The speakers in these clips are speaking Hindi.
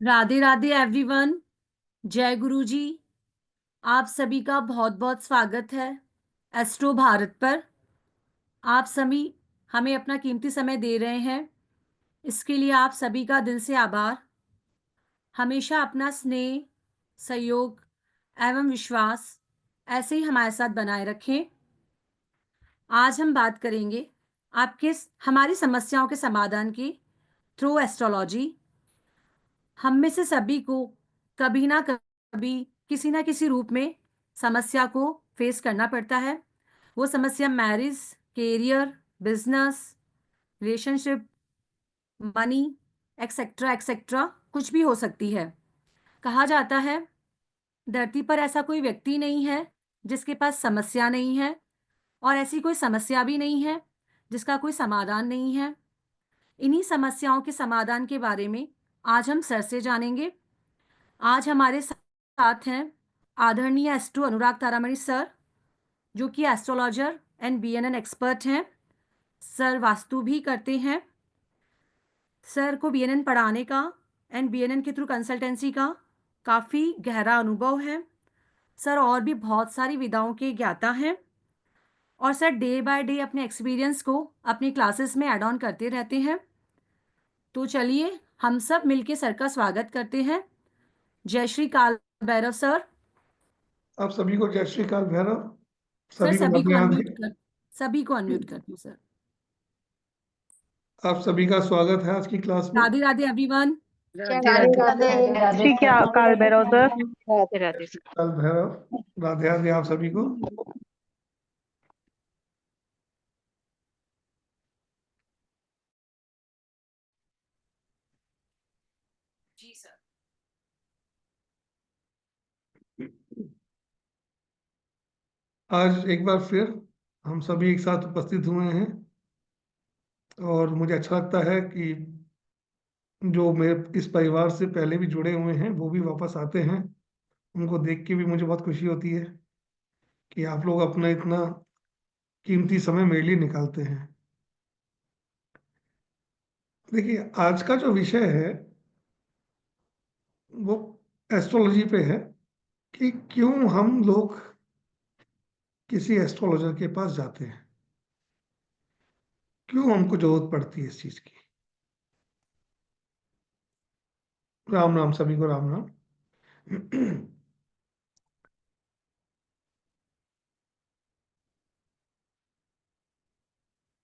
राधे राधे एवरीवन। जय गुरु जी। आप सभी का बहुत बहुत स्वागत है एस्ट्रो भारत पर। आप सभी हमें अपना कीमती समय दे रहे हैं, इसके लिए आप सभी का दिल से आभार। हमेशा अपना स्नेह, सहयोग एवं विश्वास ऐसे ही हमारे साथ बनाए रखें। आज हम बात करेंगे हमारी समस्याओं के समाधान की थ्रू एस्ट्रोलॉजी। हम में से सभी को कभी ना कभी किसी ना किसी रूप में समस्या को फेस करना पड़ता है। वो समस्या marriage, career, business, relationship, money, etcetera etcetera कुछ भी हो सकती है। कहा जाता है धरती पर ऐसा कोई व्यक्ति नहीं है जिसके पास समस्या नहीं है, और ऐसी कोई समस्या भी नहीं है जिसका कोई समाधान नहीं है। इन्हीं समस्याओं के समाधान के बारे में आज हम सर से जानेंगे। आज हमारे साथ हैं आदरणीय एस्ट्रो अनुराग तारामणि सर, जो कि एस्ट्रोलॉजर एंड बीएनएन एक्सपर्ट हैं। सर वास्तु भी करते हैं। सर को बीएनएन पढ़ाने का एंड बीएनएन के थ्रू कंसल्टेंसी का काफ़ी गहरा अनुभव है। सर और भी बहुत सारी विधाओं के ज्ञाता हैं, और सर डे बाय डे अपने एक्सपीरियंस को अपनी क्लासेस में ऐड ऑन करते रहते हैं। तो चलिए हम सब मिलके सर का स्वागत करते हैं। जय श्री काल भैरव सर। आप सभी को जय श्री काल भैरव। सर सभी को सभी को अनम्यूट कर दूं सर। आप सभी का स्वागत है आज की क्लास में। राधे राधे एवरीवन। राधे राधे श्री क्या काल भैरव सर। राधे राधे। काल भैरव, राधे राधे आप सभी को। जी सर। आज एक बार फिर हम सभी एक साथ उपस्थित हुए हैं, और मुझे अच्छा लगता है कि जो मेरे इस परिवार से पहले भी जुड़े हुए हैं वो भी वापस आते हैं। उनको देख के भी मुझे बहुत खुशी होती है कि आप लोग अपना इतना कीमती समय मेरे लिए निकालते हैं। देखिए, आज का जो विषय है वो एस्ट्रोलॉजी पे है कि क्यों हम लोग किसी एस्ट्रोलॉजर के पास जाते हैं, क्यों हमको जरूरत पड़ती है इस चीज की। राम राम सभी को, राम राम।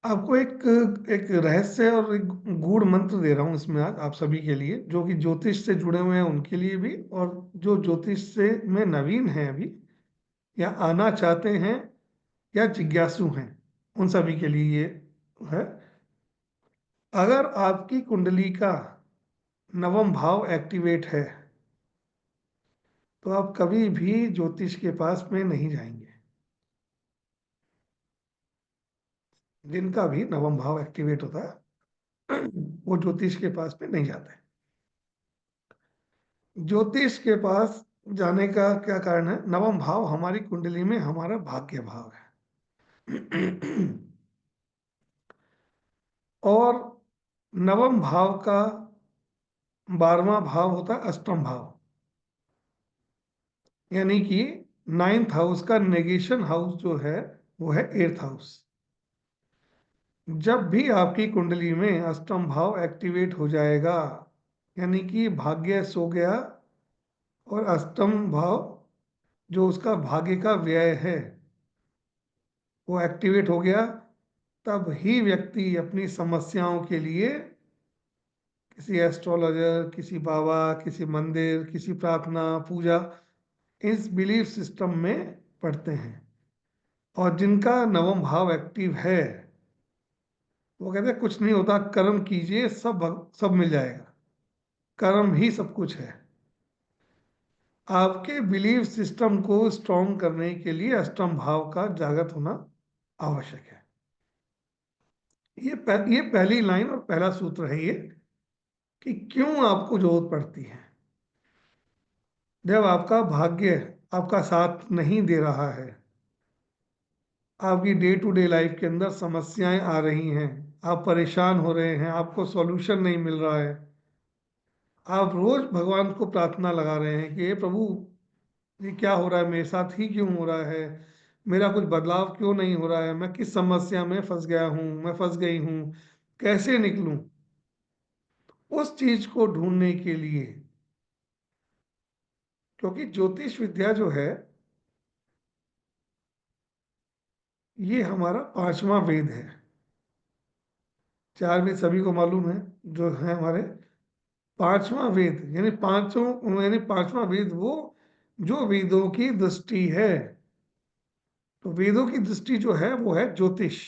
आपको एक एक रहस्य और एक गूढ़ मंत्र दे रहा हूं इसमें आज आप सभी के लिए, जो कि ज्योतिष से जुड़े हुए हैं उनके लिए भी, और जो ज्योतिष से में नवीन हैं अभी, या आना चाहते हैं, या जिज्ञासु हैं, उन सभी के लिए ये है। अगर आपकी कुंडली का नवम भाव एक्टिवेट है तो आप कभी भी ज्योतिष के पास में नहीं जाएंगे। जिनका भी नवम भाव एक्टिवेट होता है वो ज्योतिष के पास में नहीं जाते। ज्योतिष के पास जाने का क्या कारण है? नवम भाव हमारी कुंडली में हमारा भाग्य भाव है। और नवम भाव का 12वां भाव होता है अष्टम भाव, यानी कि 9th हाउस का नेगेशन हाउस जो है वो है 8th हाउस। जब भी आपकी कुंडली में अष्टम भाव एक्टिवेट हो जाएगा, यानी कि भाग्य सो गया और अष्टम भाव जो उसका भाग्य का व्यय है वो एक्टिवेट हो गया, तब ही व्यक्ति अपनी समस्याओं के लिए किसी एस्ट्रोलॉजर, किसी बाबा, किसी मंदिर, किसी प्रार्थना पूजा, इस बिलीफ सिस्टम में पढ़ते हैं। और जिनका नवम भाव एक्टिव है वो कहते हैं कुछ नहीं होता, कर्म कीजिए, सब मिल जाएगा, कर्म ही सब कुछ है। आपके बिलीफ सिस्टम को स्ट्रॉन्ग करने के लिए अष्टम भाव का जागृत होना आवश्यक है। ये पहली लाइन और पहला सूत्र है ये, कि क्यों आपको जरूरत पड़ती है। जब आपका भाग्य आपका साथ नहीं दे रहा है, आपकी डे टू डे लाइफ के अंदर समस्याएं आ रही हैं, आप परेशान हो रहे हैं, आपको सॉल्यूशन नहीं मिल रहा है, आप रोज भगवान को प्रार्थना लगा रहे हैं कि हे प्रभु, ये क्या हो रहा है मेरे साथ, ही क्यों हो रहा है, मेरा कुछ बदलाव क्यों नहीं हो रहा है, मैं किस समस्या में फंस गया हूँ, मैं फंस गई हूँ, कैसे निकलूं, उस चीज को ढूंढने के लिए। क्योंकि ज्योतिष विद्या जो है, ये हमारा पांचवा वेद है। चार वेद सभी को मालूम है जो है हमारे। पांचवा वेद यानी पांचों, यानी पांचवा वेद वो जो वेदों की दृष्टि है। तो वेदों की दृष्टि जो है वो है ज्योतिष।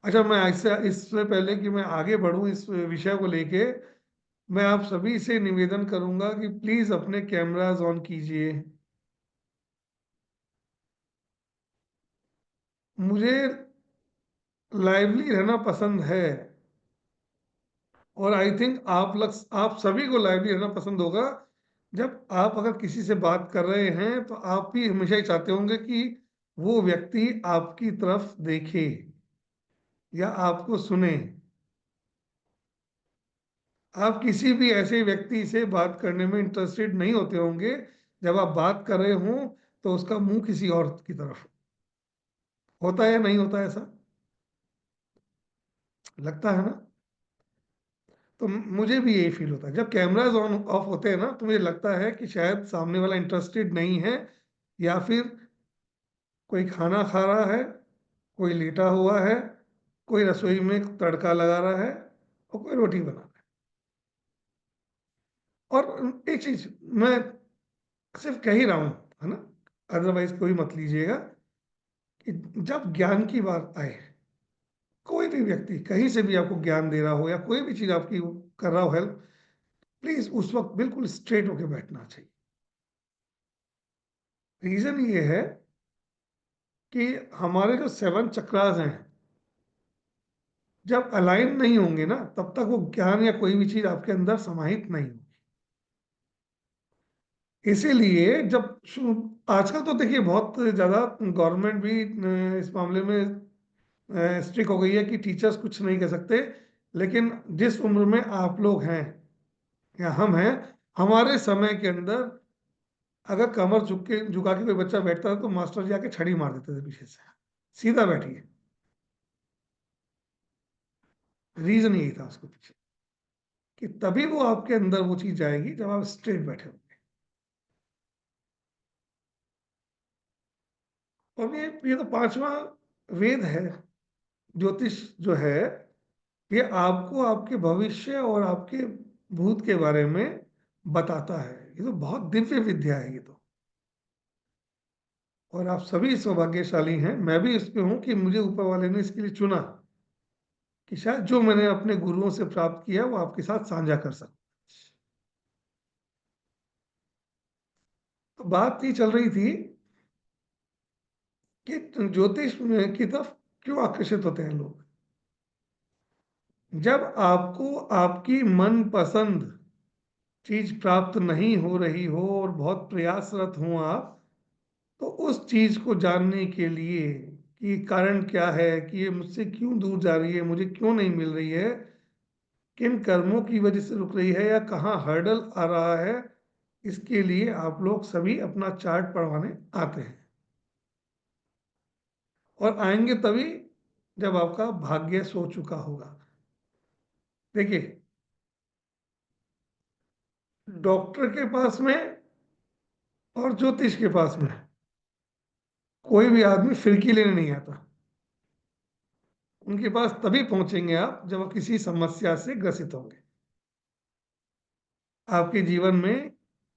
अच्छा, मैं इससे पहले कि मैं आगे बढ़ूं इस विषय को लेके, मैं आप सभी से निवेदन करूंगा कि प्लीज अपने कैमरास ऑन कीजिए। मुझे लाइवली रहना पसंद है, और आई थिंक आप सभी को लाइवली रहना पसंद होगा। जब आप अगर किसी से बात कर रहे हैं तो आप भी हमेशा ही चाहते होंगे कि वो व्यक्ति आपकी तरफ देखे या आपको सुने। आप किसी भी ऐसे व्यक्ति से बात करने में इंटरेस्टेड नहीं होते होंगे जब आप बात कर रहे हों तो उसका मुंह किसी और की तरफ होता है या नहीं होता है, ऐसा लगता है ना। तो मुझे भी यही फील होता है जब कैमराज ऑन ऑफ होते हैं ना, तो मुझे लगता है कि शायद सामने वाला इंटरेस्टेड नहीं है, या फिर कोई खाना खा रहा है, कोई लेटा हुआ है, कोई रसोई में तड़का लगा रहा है, और कोई रोटी बना रहा है। और एक चीज मैं सिर्फ कह ही रहा हूं, है ना, अदरवाइज कोई मत लीजिएगा, कि जब ज्ञान की बात आए, कोई भी व्यक्ति कहीं से भी आपको ज्ञान दे रहा हो या कोई भी चीज आपकी कर रहा हो हेल्प, प्लीज उस वक्त बिल्कुल स्ट्रेट होके बैठना चाहिए। रीजन ये है कि हमारे जो 7 चक्रास हैं, जब अलाइन नहीं होंगे ना, तब तक वो ज्ञान या कोई भी चीज आपके अंदर समाहित नहीं होगी। इसीलिए जब आजकल तो देखिए बहुत ज्यादा गवर्नमेंट भी इस मामले में स्ट्रिक्ट हो गई है कि टीचर्स कुछ नहीं कह सकते। लेकिन जिस उम्र में आप लोग हैं या हम हैं, हमारे समय के अंदर अगर कमर झुका के कोई बच्चा बैठता था तो मास्टर जी आके छड़ी मार देते थे पीछे से, सीधा बैठिए। रीजन यही था उसके पीछे, कि तभी वो आपके अंदर वो चीज जाएगी जब आप स्ट्रेट बैठे होंगे। और ये तो पांचवा वेद है। ज्योतिष जो है, ये आपको आपके भविष्य और आपके भूत के बारे में बताता है। ये तो बहुत दिव्य विद्या है ये तो। और आप सभी सौभाग्यशाली हैं, मैं भी इस पे हूं कि मुझे ऊपर वाले ने इसके लिए चुना, कि शायद जो मैंने अपने गुरुओं से प्राप्त किया वो आपके साथ साझा कर सकूं। तो बात ये चल रही थी कि ज्योतिष की तरफ क्यों आकर्षित होते हैं लोग। जब आपको आपकी मन पसंद चीज प्राप्त नहीं हो रही हो और बहुत प्रयासरत हो आप, तो उस चीज को जानने के लिए कि कारण क्या है, कि ये मुझसे क्यों दूर जा रही है, मुझे क्यों नहीं मिल रही है, किन कर्मों की वजह से रुक रही है, या कहाँ हर्डल आ रहा है, इसके लिए आप लोग सभी अपना चार्ट पढ़वाने आते हैं। और आएंगे तभी जब आपका भाग्य सो चुका होगा। देखिए, डॉक्टर के पास में और ज्योतिष के पास में कोई भी आदमी फिरकी लेने नहीं आता। उनके पास तभी पहुंचेंगे आप जब आप किसी समस्या से ग्रसित होंगे। आपके जीवन में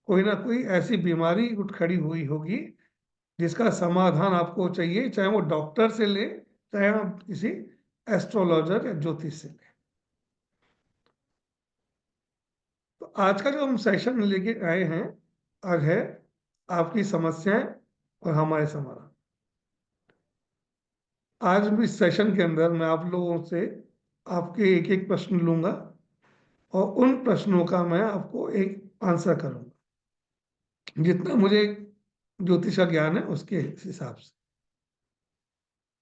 कोई ना कोई ऐसी बीमारी उठ खड़ी हुई होगी जिसका समाधान आपको चाहिए, चाहे वो डॉक्टर से ले, चाहे आप किसी एस्ट्रोलॉजर या ज्योतिष से ले। तो आज का जो हम सेशन लेके आए हैं, आज है आपकी समस्याएं और हमारे समाधान। आज भी इस सेशन के अंदर मैं आप लोगों से आपके एक एक प्रश्न लूंगा, और उन प्रश्नों का मैं आपको एक आंसर करूंगा जितना मुझे ज्योतिष का ज्ञान है उसके हिसाब से।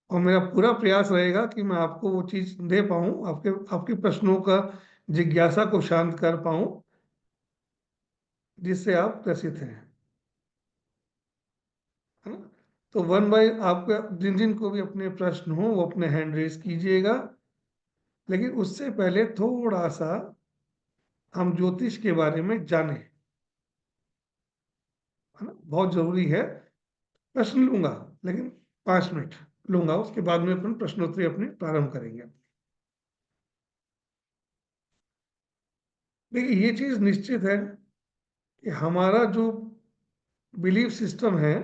और मेरा पूरा प्रयास रहेगा कि मैं आपको वो चीज दे पाऊं, आपके आपके प्रश्नों का जिज्ञासा को शांत कर पाऊं, जिससे आप ग्रसित हैं, है ना। तो वन बाय आपका जिन जिन को भी अपने प्रश्न हो वो अपने हैंड रेज कीजिएगा, लेकिन उससे पहले थोड़ा सा हम ज्योतिष के बारे में जाने, है ना, बहुत जरूरी है। प्रश्न लूंगा, लेकिन 5 मिनट लूंगा, उसके बाद में अपन प्रश्नोत्तरी अपनी प्रारंभ करेंगे। देखिए, ये चीज निश्चित है कि हमारा जो बिलीफ सिस्टम है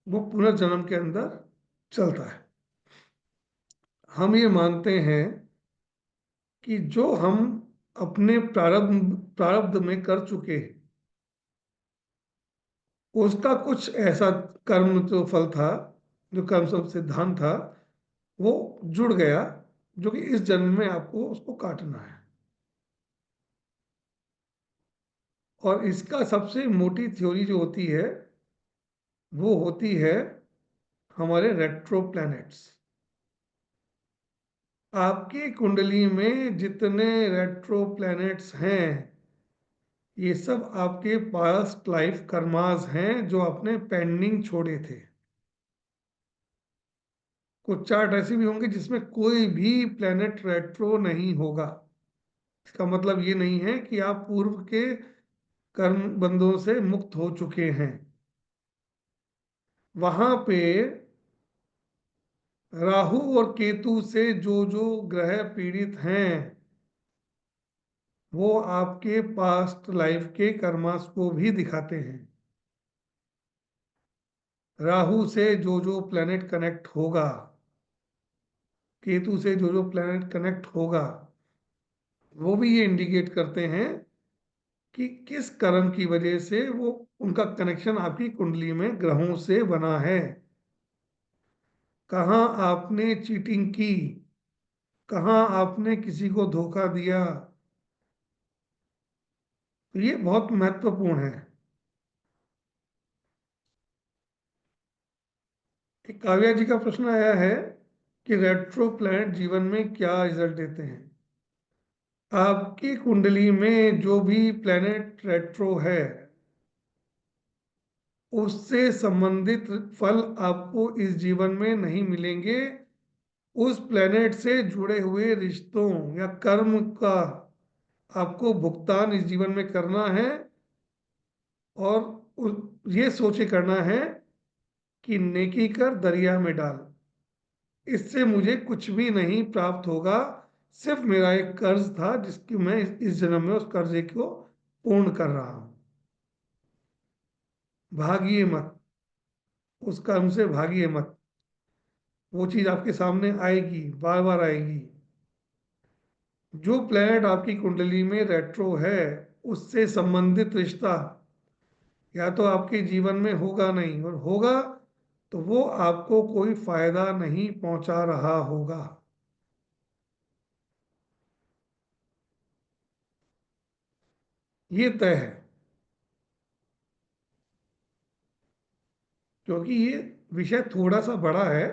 वो पुनर्जन्म के अंदर चलता है। हम ये मानते हैं कि जो हम अपने प्रारब्ध प्रारब्ध में कर चुके हैं, उसका कुछ ऐसा कर्म जो फल था, जो कर्म सब सिद्धांत था, वो जुड़ गया, जो कि इस जन्म में आपको उसको काटना है। और इसका सबसे मोटी थ्योरी जो होती है वो होती है हमारे रेट्रो प्लैनेट्स। आपकी कुंडली में जितने रेट्रो प्लैनेट्स हैं, ये सब आपके पास्ट लाइफ कर्मास हैं जो आपने पेंडिंग छोड़े थे। कुछ चार्ट ऐसे भी होंगे जिसमें कोई भी प्लैनेट रेट्रो नहीं होगा। इसका मतलब ये नहीं है कि आप पूर्व के कर्म बंधों से मुक्त हो चुके हैं। वहां पे राहु और केतु से जो जो ग्रह पीड़ित हैं, वो आपके पास्ट लाइफ के कर्मास को भी दिखाते हैं। राहु से जो जो प्लेनेट कनेक्ट होगा, केतु से जो जो प्लेनेट कनेक्ट होगा, वो भी ये इंडिकेट करते हैं कि किस कर्म की वजह से वो उनका कनेक्शन आपकी कुंडली में ग्रहों से बना है। कहाँ आपने चीटिंग की, कहाँ आपने किसी को धोखा दिया, तो ये बहुत महत्वपूर्ण है। एक काव्या जी का प्रश्न आया है कि रेट्रो प्लैनेट जीवन में क्या रिजल्ट देते हैं। आपकी कुंडली में जो भी प्लैनेट रेट्रो है, उससे संबंधित फल आपको इस जीवन में नहीं मिलेंगे। उस प्लैनेट से जुड़े हुए रिश्तों या कर्म का आपको भुगतान इस जीवन में करना है, और ये सोचे करना है कि नेकी कर दरिया में डाल, इससे मुझे कुछ भी नहीं प्राप्त होगा, सिर्फ मेरा एक कर्ज था जिसकी मैं इस जन्म में उस कर्जे को पूर्ण कर रहा हूं। भागिए मत, उस कर्म से भागिए मत। वो चीज आपके सामने आएगी, बार बार आएगी। जो प्लेनेट आपकी कुंडली में रेट्रो है, उससे संबंधित रिश्ता या तो आपके जीवन में होगा नहीं, और होगा तो वो आपको कोई फायदा नहीं पहुंचा रहा होगा। ये तय है, क्योंकि ये विषय थोड़ा सा बड़ा है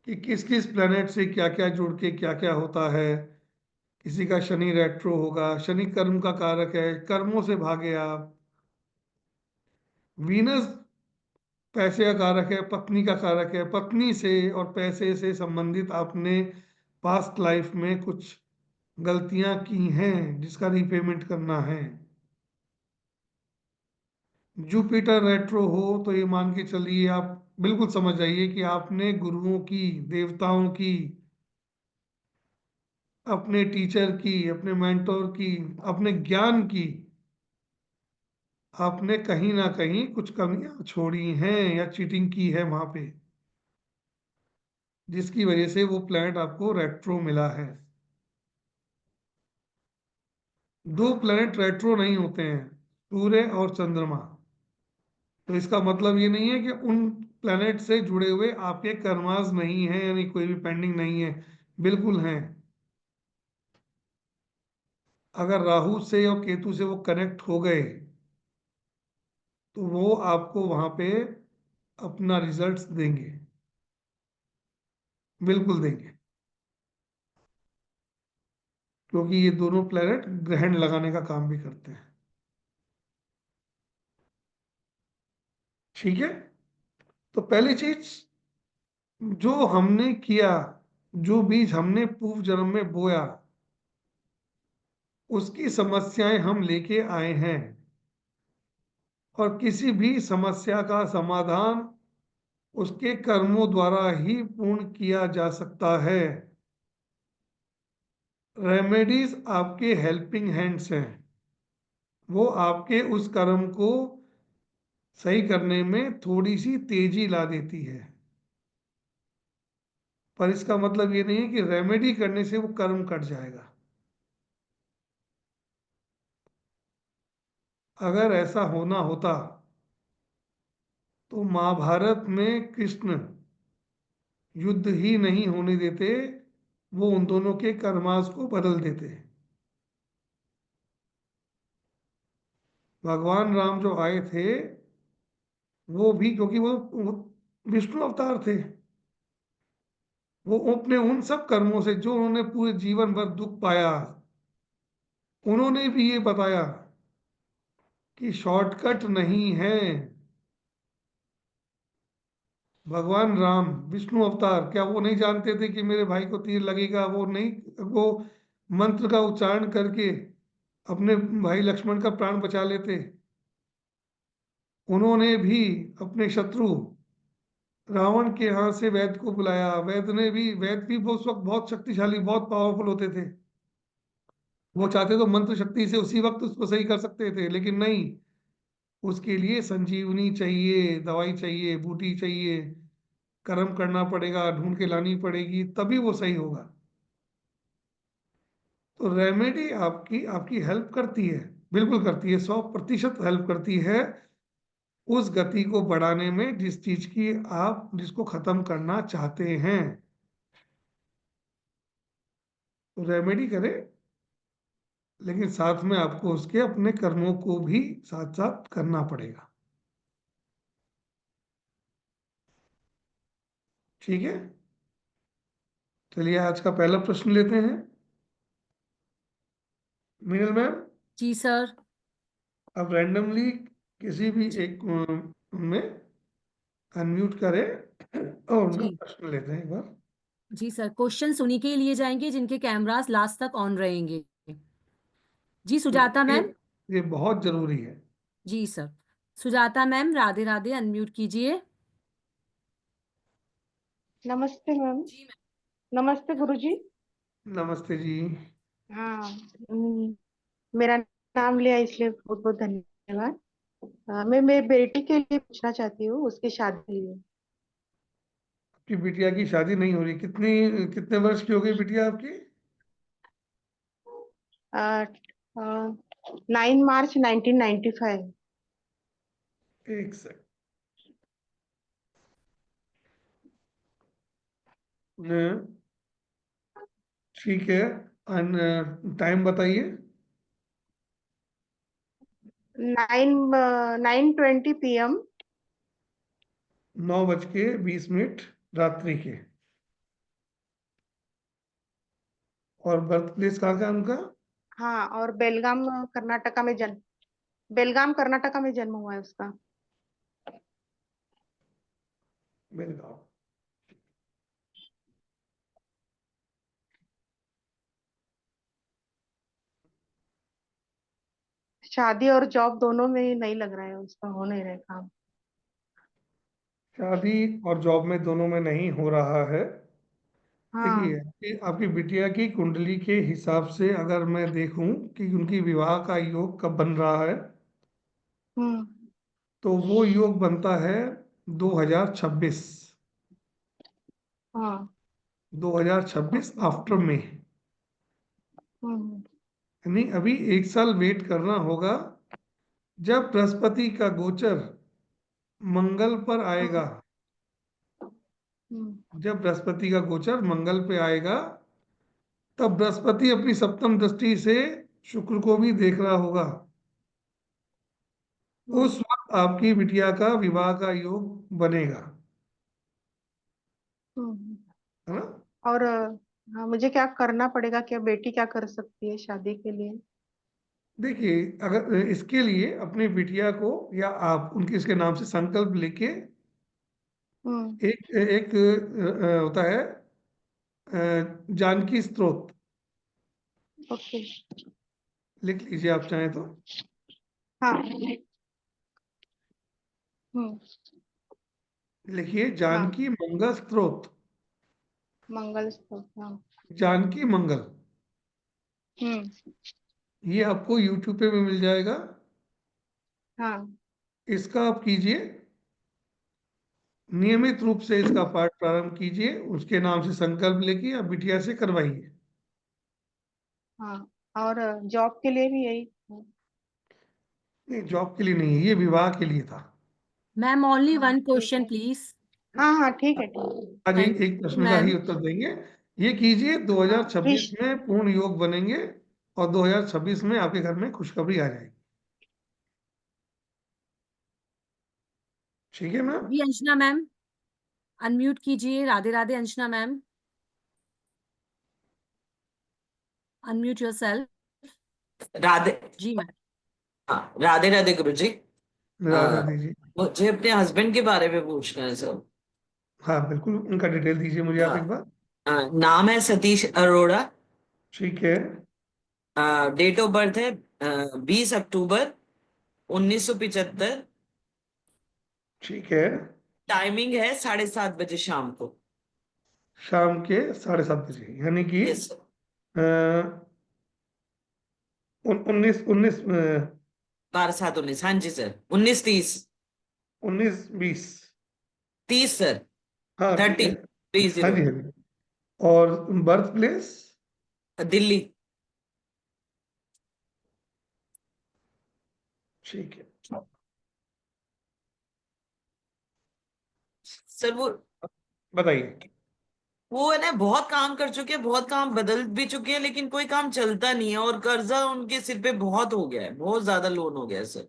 कि किस किस प्लेनेट से क्या क्या जुड़ के क्या क्या होता है। किसी का शनि रेट्रो होगा, शनि कर्म का कारक है, कर्मों से भागे आप। वीनस पैसे का कारक है, पत्नी का कारक है, पत्नी से और पैसे से संबंधित आपने पास्ट लाइफ में कुछ गलतियां की हैं जिसका रिपेमेंट करना है। जुपिटर रेट्रो हो तो ये मान के चलिए, आप बिल्कुल समझ जाइए कि आपने गुरुओं की, देवताओं की, अपने टीचर की, अपने मेंटोर की, अपने ज्ञान की, आपने कहीं ना कहीं कुछ कमियां छोड़ी हैं या चीटिंग की है वहां पे, जिसकी वजह से वो प्लैनेट आपको रेट्रो मिला है। दो प्लैनेट रेट्रो नहीं होते हैं, सूर्य और चंद्रमा। तो इसका मतलब ये नहीं है कि उन प्लैनेट से जुड़े हुए आपके कर्मास नहीं है, यानी कोई भी पेंडिंग नहीं है, बिल्कुल हैं। अगर राहु से और केतु से वो कनेक्ट हो गए तो वो आपको वहां पे अपना रिजल्ट्स देंगे, बिल्कुल देंगे। क्योंकि ये दोनों प्लैनेट ग्रहण लगाने का काम भी करते हैं। ठीक है, तो पहली चीज जो हमने किया, जो बीज हमने पूर्व जन्म में बोया, उसकी समस्याएं हम लेके आए हैं, और किसी भी समस्या का समाधान उसके कर्मों द्वारा ही पूर्ण किया जा सकता है। रेमेडीज आपके हेल्पिंग हैंड्स हैं, वो आपके उस कर्म को सही करने में थोड़ी सी तेजी ला देती है, पर इसका मतलब ये नहीं है कि रेमेडी करने से वो कर्म कट जाएगा। अगर ऐसा होना होता तो महाभारत में कृष्ण युद्ध ही नहीं होने देते, वो उन दोनों के कर्मास को बदल देते। भगवान राम जो आए थे, वो भी क्योंकि वो विष्णु अवतार थे, वो अपने उन सब कर्मों से जो उन्होंने पूरे जीवन भर दुख पाया, उन्होंने भी ये बताया कि शॉर्टकट नहीं है। भगवान राम विष्णु अवतार, क्या वो नहीं जानते थे कि मेरे भाई को तीर लगेगा? वो नहीं, वो मंत्र का उच्चारण करके अपने भाई लक्ष्मण का प्राण बचा लेते। उन्होंने भी अपने शत्रु रावण के यहाँ से वैद्य को बुलाया, वैद्य भी वो उस वक्त बहुत शक्तिशाली, बहुत पावरफुल होते थे। वो चाहते तो मंत्र शक्ति से उसी वक्त उसको सही कर सकते थे, लेकिन नहीं, उसके लिए संजीवनी चाहिए, दवाई चाहिए, बूटी चाहिए, कर्म करना पड़ेगा, ढूंढ के लानी पड़ेगी, तभी वो सही होगा। तो रेमेडी आपकी आपकी हेल्प करती है, बिल्कुल करती है, 100% हेल्प करती है उस गति को बढ़ाने में जिस चीज की आप जिसको खत्म करना चाहते हैं। तो रेमेडी करें, लेकिन साथ में आपको उसके अपने कर्मों को भी साथ साथ करना पड़ेगा। ठीक है, चलिए आज का पहला प्रश्न लेते हैं। मीनल मैम, जी सर। आप रैंडमली किसी भी जी एक में अनम्यूट करें और उनका जी प्रश्न लेते हैं एक बार। जी सर, क्वेश्चन उन्हीं के लिए जाएंगे जिनके कैमरास लास्ट तक ऑन रहेंगे। जी सुजाता क्योंकि मैम। ये बहुत जरूरी है। जी sir. Sujata ma'am, Radhe Radhe, unmute कीजिए। नमस्ते मैम। जी मैम। नमस्ते गुरुजी। नमस्ते जी। हाँ। मेरा नाम लिया इसलिए बहुत बहुत धन्यवाद। मैं मेरी बेटी के लिए पूछना चाहती हूँ, उसकी शादी के लिए। आपकी बिटिया की शादी नहीं हो रही? कितने वर्ष की हो गई बिटिया आपकी? 9 मार्च 1995। एक सेकंड, ठीक है, टाइम बताइए। 9:20 PM। 9:20 रात्रि के। और बर्थ प्लेस कहाँ का है उनका? हाँ, और बेलगाम कर्नाटका में जन्म हुआ है उसका। बेलगांव। शादी और जॉब दोनों में ही नहीं लग रहा है, उसका हो नहीं रहा है काम। शादी और जॉब में दोनों में नहीं हो रहा है। देखिए, हाँ। आपकी बिटिया की कुंडली के हिसाब से अगर मैं देखूं कि उनकी विवाह का योग कब बन रहा है, हम्म। तो वो योग बनता है 2026। हाँ। 2026 आफ्टर में, हम्म। यानी अभी 1 साल वेट करना होगा। जब बृहस्पति का गोचर मंगल पर आएगा, हम्म। हम्म। जब बृहस्पति का गोचर मंगल पे आएगा, तब बृहस्पति अपनी सप्तम दृष्टि से शुक्र को भी देख रहा होगा। हम्म। उस वक्त आपकी बिटिया का विवाह का योग बनेगा, हम्म। है ना? और हाँ, मुझे क्या करना पड़ेगा, क्या बेटी क्या कर सकती है शादी के लिए? देखिए, अगर इसके लिए अपनी बिटिया को या आप उनके इसके नाम से संकल्प लेके हम्म। एक एक होता है जानकी स्तोत्र, ओके। लिख लीजिए आप चाहें तो। हाँ। हम्म। लिखिए, हाँ। जानकी मंगल स्तोत्र। मंगल स्तोत्र, हाँ। जानकी मंगल, हम्म। ये आपको यूट्यूब पे भी मिल जाएगा। हाँ। इसका आप कीजिए, नियमित रूप से इसका पाठ प्रारंभ कीजिए, उसके नाम से संकल्प लेके आप बिटिया से करवाइए। हाँ, और जॉब के लिए भी यही? नहीं, जॉब के लिए नहीं है, ये विवाह के लिए था। मैम ओनली हाँ, वन ठीक क्वेश्चन है। प्लीज। हाँ हाँ, ठीक है, ठीक है। आज थैंक एक यू प्रश्न का ही मैम। उत्तर देंगे। ये कीजिए, हाँ, 2026 फिश। में पूर्ण योग बनेंगे और 2026 में आपके घर में खुशखबरी आ जाएगी। ठीक है मैम। जी अंजना मैम, अनम्यूट कीजिए। Radhe Radhe Anjana ma'am, unmute yourself. Radhe. जी मैम। हाँ, राधे राधे गुरुजी। राधा अ, दीजिए। मुझे अपने हस्बैंड के बारे में पूछना है सर। हाँ बिल्कुल, उनका डिटेल दीजिए मुझे आप हाँ, एक बार। नाम है सतीश अरोड़ा। ठीक है। डेट ऑफ बर्थ है 20 अक्टूबर 1975। ठीक है। टाइमिंग है 7:30 बजे शाम को। शाम के 7:30 बजे, यानी कि यस सर। 19 12 7 19, हाँ जी सर, 19 30। 19 20। 30 सर। हाँ ठीक है। 30 थ्री हाँ जीरो जी, हाँ जी। और बर्थ प्लेस? दिल्ली। ठीक है, सर बताइए। वो है ना, बहुत काम कर चुके हैं, बहुत काम बदल भी चुके हैं, लेकिन कोई काम चलता नहीं है, और कर्जा उनके सिर पे बहुत हो गया है, बहुत ज्यादा लोन हो गया है सर। और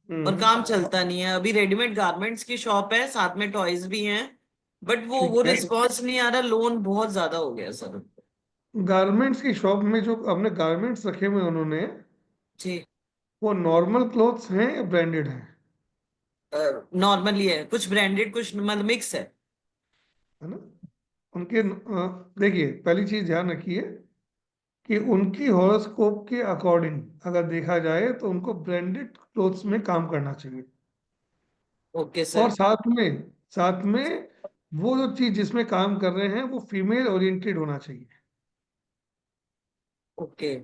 हम्म। काम चलता नहीं है। अभी रेडीमेड गारमेंट्स की शॉप है, साथ में टॉयज भी हैं, बट वो ठीक है। रिस्पॉन्स नहीं आ रहा, लोन बहुत ज्यादा हो गया है सर। गारमेंट्स की शॉप में जो अपने गारमेंट्स रखे हुए हैं उन्होंने, जी। वो नॉर्मल क्लोथ्स हैं या ब्रांडेड हैं? नॉर्मली है, कुछ ब्रांडेड, कुछ मतलब मिक्स है। है ना? उनके देखिए, पहली चीज ध्यान रखिए कि उनकी हॉरोस्कोप के अकॉर्डिंग अगर देखा जाए तो उनको ब्रांडेड क्लोथ्स में काम करना चाहिए। ओके और सर। साथ में वो जो चीज जिसमें काम कर रहे हैं वो फीमेल ओरिएंटेड होना चाहिए। ओके।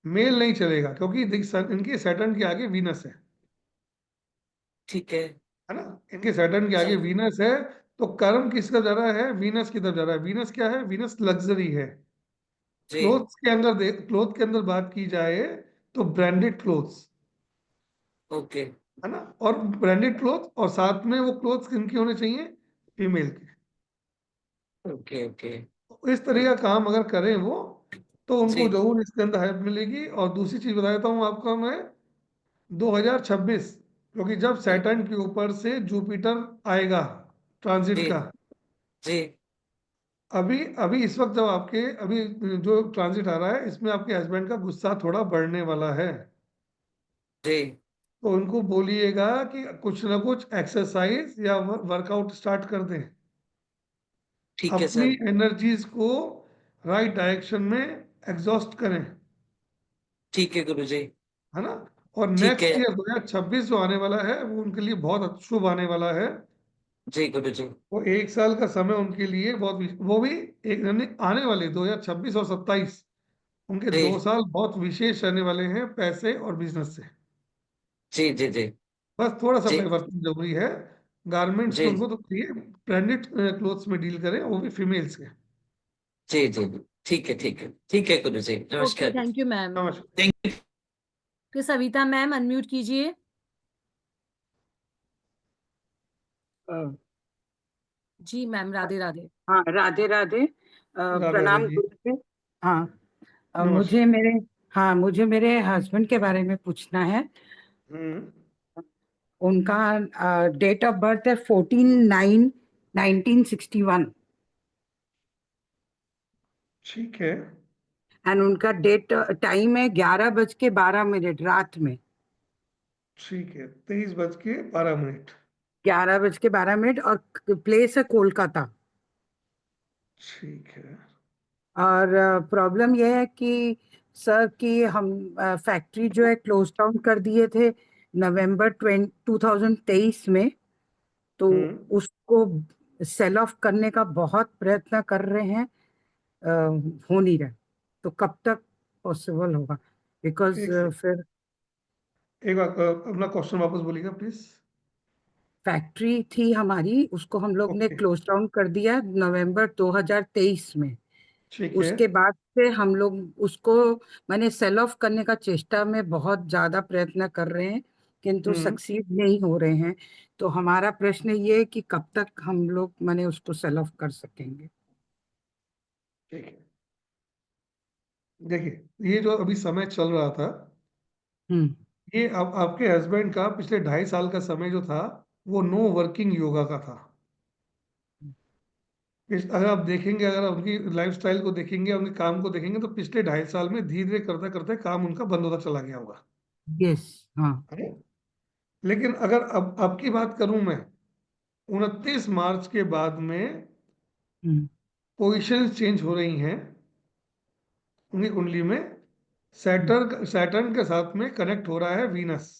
मेल नहीं चलेगा, क्योंकि इनके सैटर्न के आगे वीनस ठीक है है ना? इनके सैटर्न के आगे सर। वीनस है। तो कर्म किस तरफ जा रहा है? वीनस की तरफ जा रहा है। वीनस क्या है? वीनस लग्जरी है। जी। क्लोथ के अंदर बात की जाए तो ब्रांडेड क्लोथ्स, ओके है ना? और ब्रांडेड क्लोथ, और साथ में वो क्लोथ्स किनके होने चाहिए? फीमेल के। Okay okay. तो इस तरह का काम अगर करें वो, तो उनको जी जरूर इसके अंदर हेल्प मिलेगी। और दूसरी चीज बता देता हूँ आपको मैं, 2026, क्योंकि जब जी सैटर्न के ऊपर से जुपिटर आएगा ट्रांजिट जी का, जी अभी अभी इस वक्त जब आपके अभी जो ट्रांजिट आ रहा है, इसमें आपके हस्बैंड का गुस्सा थोड़ा बढ़ने वाला है। जी। तो उनको बोलिएगा कि कुछ ना कुछ एक्सरसाइज या वर्कआउट स्टार्ट कर दें, ठीक है अपनी सर। एनर्जीज को राइट डायरेक्शन में एग्जॉस्ट करें। ठीक है गुरुजी। है ना? और ठीक है। नेक्स्ट ईयर 2026 जो आने वाला है वो उनके लिए बहुत शुभ आने वाला है। जी गुरुजी। वो 1 साल का समय उनके लिए बहुत वो भी एक यानी आने वाले 2026 और 27, उनके दो जी साल बहुत विशेष रहने वाले हैं पैसे और बिजनेस से। जी जी जी बस थोड़ा सा जी परिवर्तन जरूरी है। गारमेंट्स में जी उनको तो ये ब्रांडेड क्लोथ्स में डील करें, वो भी फीमेल्स के। जी जी जी। ठीक है ठीक है ठीक है गुरुजी, ओके नमस्कार। Thank you ma'am. नमस्कार। Thank you. फिर सविता मैम अनम्यूट कीजिए। अ, जी मैम, राधे राधे। हाँ, राधे राधे। राधे राधे प्रणाम जी। गुरु जी। हाँ, नमस्कार। मुझे मेरे हस्बैंड के बारे में पूछना है। हम्म। उनका डेट ऑफ बर्थ है 14/9/1961। ठीक है। एंड उनका डेट टाइम है 11:12 रात में। ठीक है, 23:12। 11:12 और प्लेस है कोलकाता। ठीक है। और प्रॉब्लम यह है कि सर कि हम फैक्ट्री जो है क्लोज डाउन कर दिए थे नवंबर 2023 में। तो हम्म। उसको सेल ऑफ करने का बहुत प्रयत्न कर रहे हैं, हो नहीं रहा। तो कब तक पॉसिबल होगा? बिकॉज एक से फिर एक बार अपना क्वेश्चन वापस बोलिएगा प्लीज। फैक्ट्री थी हमारी, उसको हम लोग ने ओके। क्लोज डाउन कर दिया नवंबर 2023 में। ठीक है। उसके बाद से हम लोग उसको माने सेल ऑफ करने का चेष्टा में बहुत ज्यादा प्रयत्न कर रहे हैं, किंतु हम्म। सक्सीड नहीं हो रहे हैं। तो हमारा प्रश्न ये है कि कब तक हम लोग माने उसको सेल ऑफ कर सकेंगे। ठीक है, देखिए ये जो अभी समय चल रहा था, हम्म। ये आपके हस्बैंड का पिछले 2.5 साल का समय जो था, वो नो वर्किंग योगा का था। अगर आप देखेंगे, अगर उनकी लाइफस्टाइल को देखेंगे, उनके काम को देखेंगे, तो पिछले 2.5 साल में धीरे धीरे करते करते काम उनका बंद होता चला गया होगा। यस। हाँ। है? लेकिन अगर अब की बात करूं मैं, 29 मार्च के बाद में हम्म। पोजीशन चेंज हो रही हैं उनकी कुंडली में। हम्म। सैटर्न के साथ में कनेक्ट हो रहा है वीनस।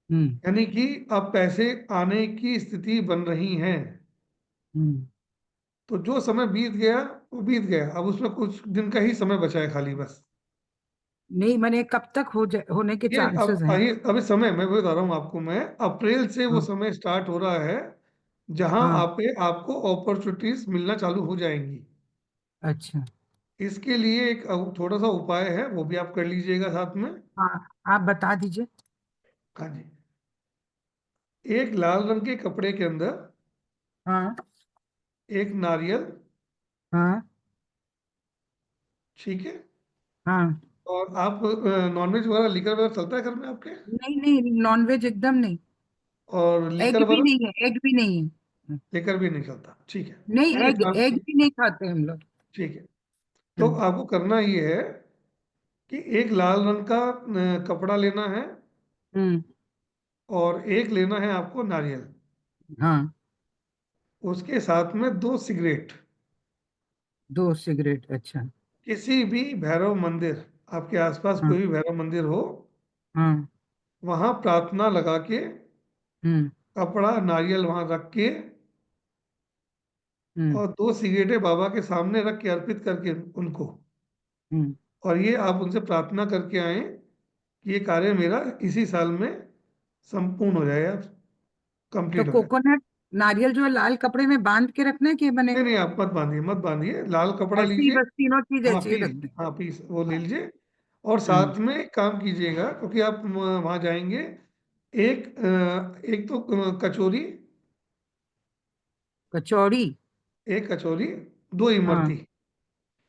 हम्म। यानी कि अब पैसे आने की स्थिति बन रही हैं। हम्म। तो जो समय बीत गया वो बीत गया, अब उसमें कुछ दिन का ही समय बचा है खाली बस। नहीं माने कब तक होने के ये चांसेस अब हैं? अभी समय मैं बता रहा हूँ आपको, मैं अप्रैल से वो हाँ। समय स्टार्ट हो रहा है जहां हाँ। आपको अपॉर्चुनिटीज मिलना चालू हो जाएंगी। अच्छा। इसके लिए एक थोड़ा सा उपाय है, वो भी आप कर लीजिएगा साथ में। हाँ, आप बता दीजिए। हाँ जी। एक लाल रंग के कपड़े के अंदर हाँ। एक नारियल, हाँ। ठीक है। हाँ। और आप नॉनवेज वगैरह, लिकर वगैरह चलता है घर में आपके? नहीं नहीं, नॉनवेज एकदम नहीं। और एग लिकर भी वगैरह? नहीं है, एग भी नहीं है। लिकर भी नहीं चलता, ठीक है। नहीं, एनी एग काम एग भी नहीं खाते हम लोग। ठीक है। तो हम्म। आपको करना ये है कि एक लाल रंग का कपड़ा लेना है, हम्म। और एक लेना है आपको नारियल। हाँ। उसके साथ में 2 सिगरेट। 2 सिगरेट, अच्छा। किसी भी भैरव मंदिर, आपके आसपास हाँ। कोई भी भैरव मंदिर हो, हाँ। वहां प्रार्थना लगा के, हम्म। कपड़ा नारियल वहां रख के, हम्म। और 2 सिगरेटें बाबा के सामने रख के अर्पित करके उनको, हम्म। और ये आप उनसे प्रार्थना करके आए कि ये कार्य मेरा इसी साल में संपूर्ण हो जाए, तो कंप्लीट हो जाए। कोकोनट, नारियल जो है लाल कपड़े में बांध के रखना है कि मैंने नहीं नहीं, आप मत बांधिए, मत बांधिए, लाल कपड़ा ऐसे ही लीजिए। बस तीनों चीज हाँ ऐसे ही पीस, रख दें? हाँ पीस वो ले लीजिए। और हम्म। साथ में एक काम कीजिएगा, क्योंकि आप वहां जाएंगे, एक तो कचौरी, कचौड़ी। एक कचौरी, 2 हाँ। इमरती।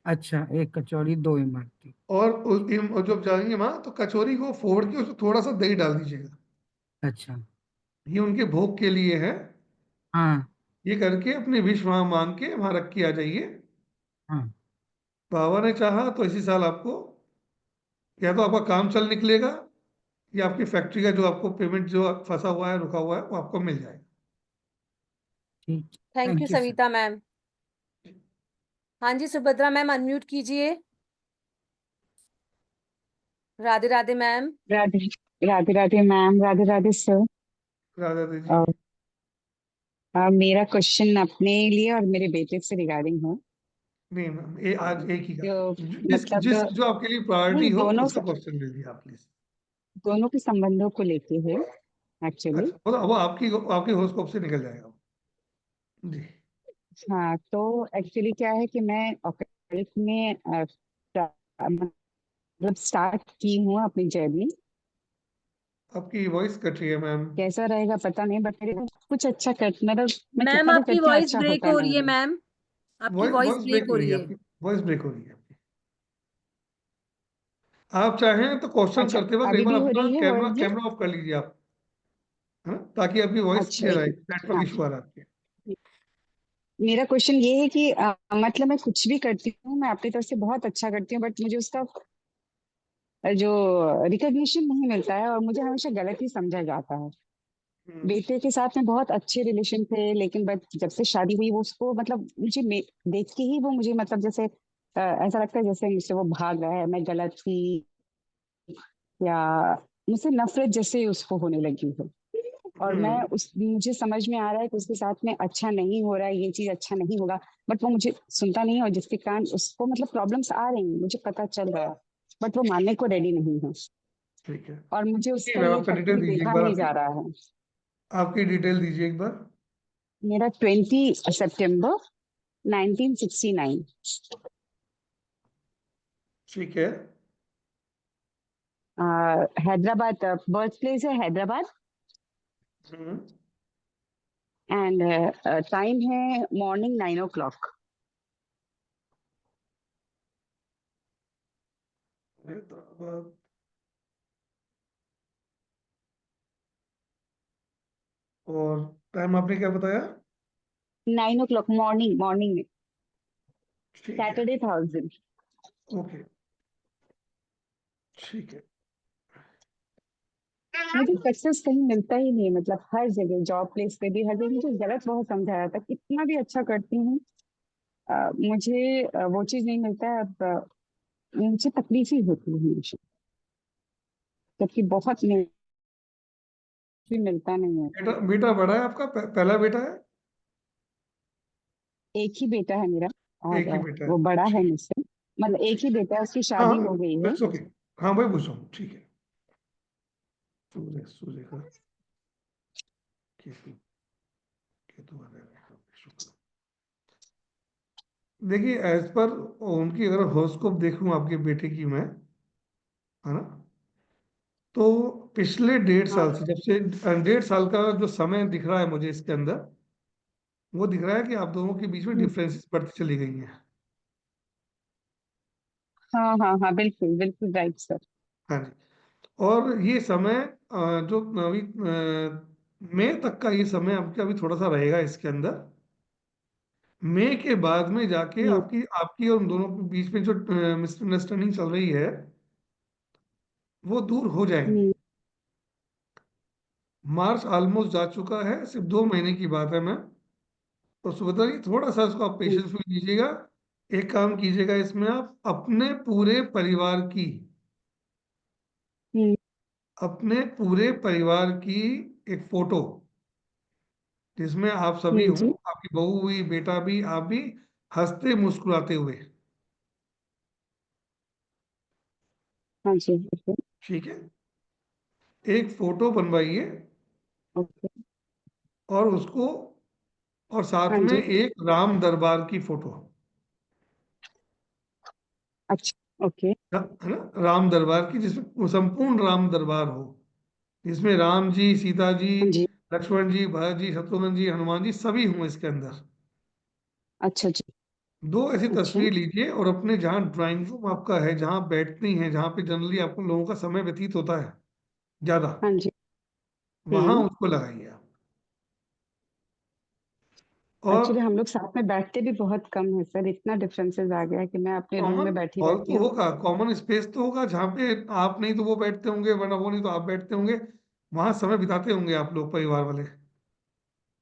अच्छा, एक कचौड़ी 2 इमरती। और जब जाएंगे वहां तो कचौरी को फोड़ के उसमें थोड़ा सा दही डाल दीजिएगा। अच्छा। ये उनके भोग के लिए है। हाँ। ये करके अपनी विश वहां मांग के वहां रख के आ जाइए। हाँ। बाबा ने चाहा तो इसी साल आपको, या तो आपका काम चल निकलेगा, या आपकी फैक्ट्री का जो आपको पेमेंट जो फंसा हुआ है, रुका हुआ है, वो आपको मिल जाएगा। ठीक। Thank you thank you sir. Savita ma'am. हाँ जी, सुभद्रा मैम अनम्यूट कीजिए। Radhe Radhe ma'am. Radhe Radhe Radhe ma'am, Radhe Radhe sir. Radha दे जी। मेरा क्वेश्चन अपने लिए और मेरे बेटे से रिगार्डिंग है। नहीं मैम, ये आज एक ही का, जो मतलब जिस जो आपके लिए प्रायोरिटी नहीं, हो उसका क्वेश्चन ले लीजिए आप प्लीज। दोनों के संबंधों को लेके है एक्चुअली। अच्छा, वो आपकी होस्कोप से निकल जाएगा जी। हाँ, तो एक्चुअली क्या है कि मैं ऑकल्ट में मतलब स्टार्ट की हूँ अपनी जर्नी। आपकी वॉइस कट रही है मैम। कैसा रहेगा पता नहीं, बट मेरे को कुछ अच्छा कर मतलब मैं मैम कितना भी आपकी करती हूँ वॉइस अच्छा ब्रेक होता हो रही नहीं है है। मैम। आपकी voice voice voice break break हो हो रही रही है है। आपकी, वॉइस ब्रेक हो रही है आपकी। आप चाहें तो क्वेश्चन अच्छा, करते वक्त एक अभी बार भी हो अपना रही है कैमरा वॉइस? कैमरा ऑफ कर लीजिए आप, है ना, ताकि आपकी वॉइस अच्छा, क्लियर एक आए। मिनट। नेटवर्क हाँ, इशू आ रहा है आपके। मेरा क्वेश्चन ये है कि मतलब मैं कुछ भी करती हूँ, मैं अपनी तरफ से बहुत अच्छा करती हूँ, बट मुझे उसका जो रिकग्निशन नहीं मिलता है और मुझे हमेशा गलत ही समझा जाता है। बेटे के साथ में बहुत अच्छे रिलेशन थे, लेकिन बट जब से शादी हुई वो उसको मतलब देख के ही वो मुझे मतलब जैसे ऐसा लगता है जैसे मुझसे वो भाग रहा है, मैं गलत थी, या मुझसे नफरत जैसे उसको होने लगी है। और मैं उस मुझे समझ में आ रहा है कि उसके साथ में अच्छा नहीं हो रहा है, ये चीज अच्छा नहीं होगा, बट वो मुझे सुनता नहीं है, और जिसके कारण उसको मतलब प्रॉब्लम्स आ रही हैं, मुझे पता चल रहा है, बट वो मानने को रेडी नहीं है, ठीक है। और मुझे ठीक उसका है, ये आपका डिटेल तकलीफ दीजिए एक देखा बार, नहीं आपकी जा रहा है। आपकी डिटेल दीजिए एक बार। मेरा 20 सितंबर 1969। ठीक है। हैदराबाद बर्थ प्लेस है, हैदराबाद। हम्म। एंड टाइम है मॉर्निंग 9 o'clock। हैदराबाद। और टाइम आपने क्या बताया? 9 o'clock मॉर्निंग, मॉर्निंग में। ठीक है। सैटरडे था उस दिन। ओके। ठीक है। मुझे सक्सेस कहीं मिलता ही नहीं, मतलब हर जगह, जॉब प्लेस पे भी, हर जगह मुझे गलत बहुत समझाया था, कितना भी अच्छा करती हूँ मुझे वो चीज नहीं मिलता है। अब मुझे तकलीफ ही होती है हमेशा, जबकि बहुत भी मिलता नहीं है। बेटा बेटा बड़ा है आपका, पहला बेटा है? एक ही बेटा है मेरा, और एक ही बेटा है? वो बड़ा है ठीक। मुझसे, मतलब एक ही ठीक। बेटा है, उसकी हाँ शादी हाँ, हो गई है। It's okay. हाँ भाई, पूछ रहा हूँ। ठीक है। सूर्य सूर्य का केतु, केतु वगैरह, शुक्र। देखिए, एज पर उनकी अगर हॉरोस्कोप देखूं आपके बेटे की मैं, है ना, तो पिछले 1.5 साल हाँ। से, जब से 1.5 साल का जो समय दिख रहा है मुझे इसके अंदर, वो दिख रहा है कि आप दोनों के बीच में हम्म, डिफरेंसेस बढ़ती चली गई हैं। हाँ हाँ हाँ, बिल्कुल बिल्कुल राइट सर। हाँ जी। और ये समय जो अभी मई तक का ये समय आपका अभी थोड़ा सा रहेगा इसके अंदर। मई के बाद में जाके हम्म आपकी आपकी और उन दोनों के बीच में जो मिसअंडरस्टैंडिंग चल रही है, वो दूर हो जाएंगी। हम्म मार्च ऑलमोस्ट जा चुका है, सिर्फ 2 महीने की बात है मैम। तो सुभद्रा जी, थोड़ा सा इसको आप हम्म पेशेंस में लीजिएगा। एक काम कीजिएगा, इसमें आप अपने पूरे परिवार की, हम्म अपने पूरे परिवार की एक फोटो, जिसमें आप सभी जी। हों, आपकी बहू हुई, बेटा भी, आप भी, हंसते मुस्कुराते हुए। हाँ जी, ओके। ठीक है। एक फोटो बनवाइए, ओके। और उसको, और साथ हाँ में जी। एक राम दरबार की फोटो, अच्छा, ओके। है ना, राम दरबार की, जिसमें संपूर्ण राम दरबार हो, जिसमें राम जी, सीता जी, हाँ जी। लक्ष्मण जी, भरत जी, शत्रुघ्न जी, हनुमान जी सभी हों इसके अंदर। अच्छा जी। दो ऐसी अच्छा। तस्वीर लीजिए, और अपने जहाँ ड्राइंग रूम आपका है, जहाँ बैठती हैं, जहाँ पे जनरली आपको लोगों का समय व्यतीत होता है ज्यादा, हाँ जी। वहां उसको लगाइए आप। एक्चुअली और हम लोग साथ में बैठते भी बहुत कम है सर, इतना डिफरेंसेस आ गया है कि मैं अपने रूम कॉमन में बैठी हॉल रहती तो हूँ। होगा, कॉमन स्पेस तो होगा, जहाँ पे आप नहीं तो वो बैठते होंगे, वरना वो नहीं तो आप बैठते होंगे, वहां समय बिताते होंगे आप लोग परिवार वाले।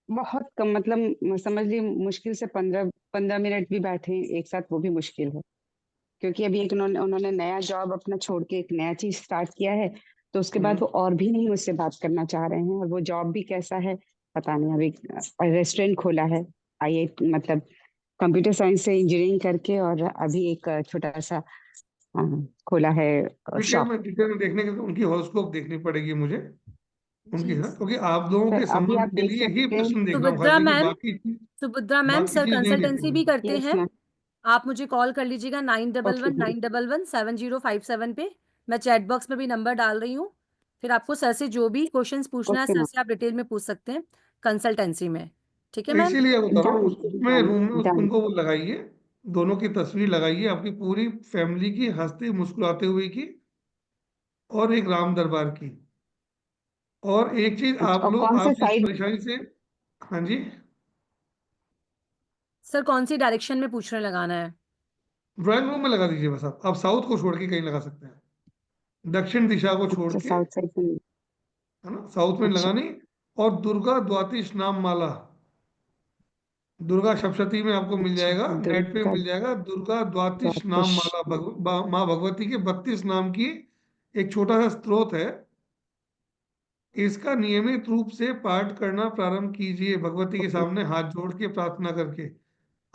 बहुत कम, मतलब समझ ली मुश्किल से 15 15 मिनट भी बैठे एक साथ, वो भी मुश्किल है। क्योंकि अभी एक उन्होंने उन्होंने नया जॉब अपना छोड़ के एक नया चीज स्टार्ट किया है, तो उसके बाद हम्म। वो और भी नहीं मुझसे बात करना चाह रहे हैं, और वो जॉब भी कैसा है पता नहीं। अभी रेस्टोरेंट खोला है, आई मतलब कंप्यूटर साइंस से इंजीनियरिंग करके, और अभी एक छोटा सा खोला है शॉप। डिटेल में देखने के लिए उनकी हॉरोस्कोप देखनी पड़ेगी मुझे, उनकी जी है ना, क्योंकि आप लोगों सर के अभी संबंध आप के देख लिए ही सकते हैं। प्रश्न देखना होगा, सुभद्रा देखिए मैम, बाकी चीज, सुभद्रा मैम, बाकी सर चीज नहीं कंसल्टेंसी भी देखेंगे। करते यस हैं। मैम। आप मुझे कॉल कर लीजिएगा nine double okay one ma'am. Nine double one 7057 पे। मैं चैट बॉक्स में भी नंबर डाल रही हूँ। फिर आपको सर से जो भी क्वेश्चंस पूछना है, ओके सर मैम। से आप डिटेल में पूछ सकते हैं कंसल्टेंसी में। ठीक है तो मैम? इसीलिए बता रहा हूँ, डन उसमें डन रूम में डन। उनको वो लगाइए, दोनों की तस्वीर लगाइए, आपकी पूरी फैमिली की हंसते मुस्कुराते हुए की, और एक राम दरबार की। और एक चीज, अच्छा, आप और लोग, कौन से आप जिस साइड? परेशानी से, हाँ जी, सर कौन सी डायरेक्शन में पूछने लगाना है? ड्राइंग रूम में लगा दीजिए बस। आप साउथ को छोड़ के कहीं लगा सकते हैं, दक्षिण दिशा को छोड़ अच्छा, के, साउथ साइड में। है ना, साउथ में अच्छा। लगानी। और दुर्गा द्वातिश नाम माला, दुर्गा सप्तशती में आपको मिल अच्छा, जाएगा, नेट पे दुर्गा मिल जाएगा, दुर्गा द्वातिश नाम द्वादश। माला, माँ भगवती के 32 नाम की एक छोटा सा स्त्रोत है। इसका नियमित रूप से पाठ करना प्रारंभ कीजिए, भगवती के ओके। सामने हाथ जोड़ के प्रार्थना करके।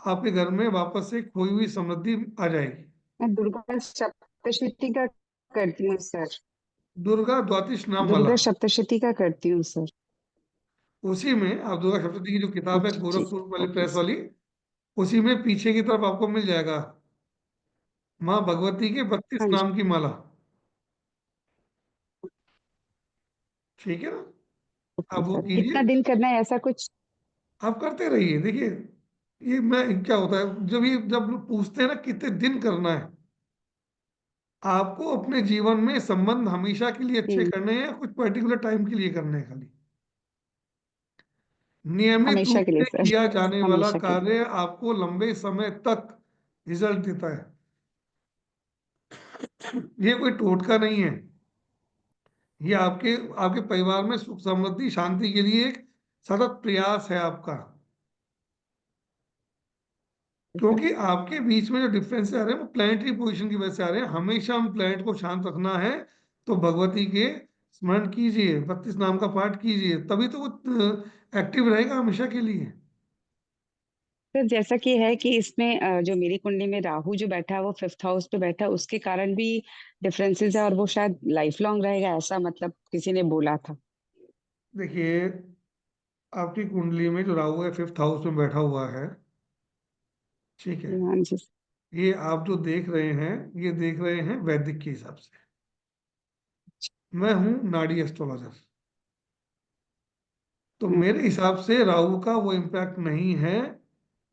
आपके घर में वापस से खोई हुई समृद्धि आ जाएगी। मैं दुर्गा सप्तशती का करती हूँ सर। दुर्गा द्वातिश नाम माला, दुर्गा सप्तशती का करती हूँ सर। उसी में आप दुर्गा सप्तशती की जो किताब है अच्छा जी। गोरखपुर वाली ओके प्रेस सर। वाली, उसी में पीछे की तरफ आपको मिल जाएगा माँ भगवती के 32 हाँ जी। नाम की माला। ठीक है ना, ओके आप वो सर, कीजिए। कितना दिन करना है ऐसा कुछ? आप करते रहिए। देखिए, ये मैं क्या होता है, जब लोग पूछते हैं ना कितने दिन करना है, आपको अपने जीवन में संबंध हमेशा के लिए अच्छे हम्म। करने हैं या कुछ पर्टिकुलर टाइम के लिए करने हैं खाली? नियमित हमेशा रूप के लिए से सर। किया जाने वाला हमेशा के लिए। कार्य आपको लंबे समय तक रिजल्ट देता है। ये कोई टोटका नहीं है, ये आपके आपके परिवार में सुख समृद्धि शांति के लिए एक सतत प्रयास है आपका। सर। क्योंकि आपके बीच में जो डिफरेंस आ रहे हैं वो प्लानिटरी पोजीशन की वजह से आ रहे हैं। हमेशा हम प्लैनेट को शांत रखना है, तो भगवती के स्मरण कीजिए, 32 नाम का पाठ कीजिए, तभी तो वो एक्टिव रहेगा हमेशा के लिए। सर जैसा कि है कि इसमें जो मेरी कुंडली में राहु जो बैठा है वो 5th हाउस पे बैठा है, उसके कारण भी डिफरेंसेस है और वो शायद लाइफ लॉन्ग रहेगा, ऐसा मतलब किसी ने बोला था। देखिए, आपकी कुंडली में जो राहु है 5th हाउस में बैठा हुआ है, ठीक है। हाँ जी। ये आप जो देख रहे हैं, ये देख रहे हैं वैदिक के हिसाब से। मैं हूं नाड़ी एस्ट्रोलॉजर, तो हम्म। मेरे हिसाब से राहु का वो इम्पैक्ट नहीं है।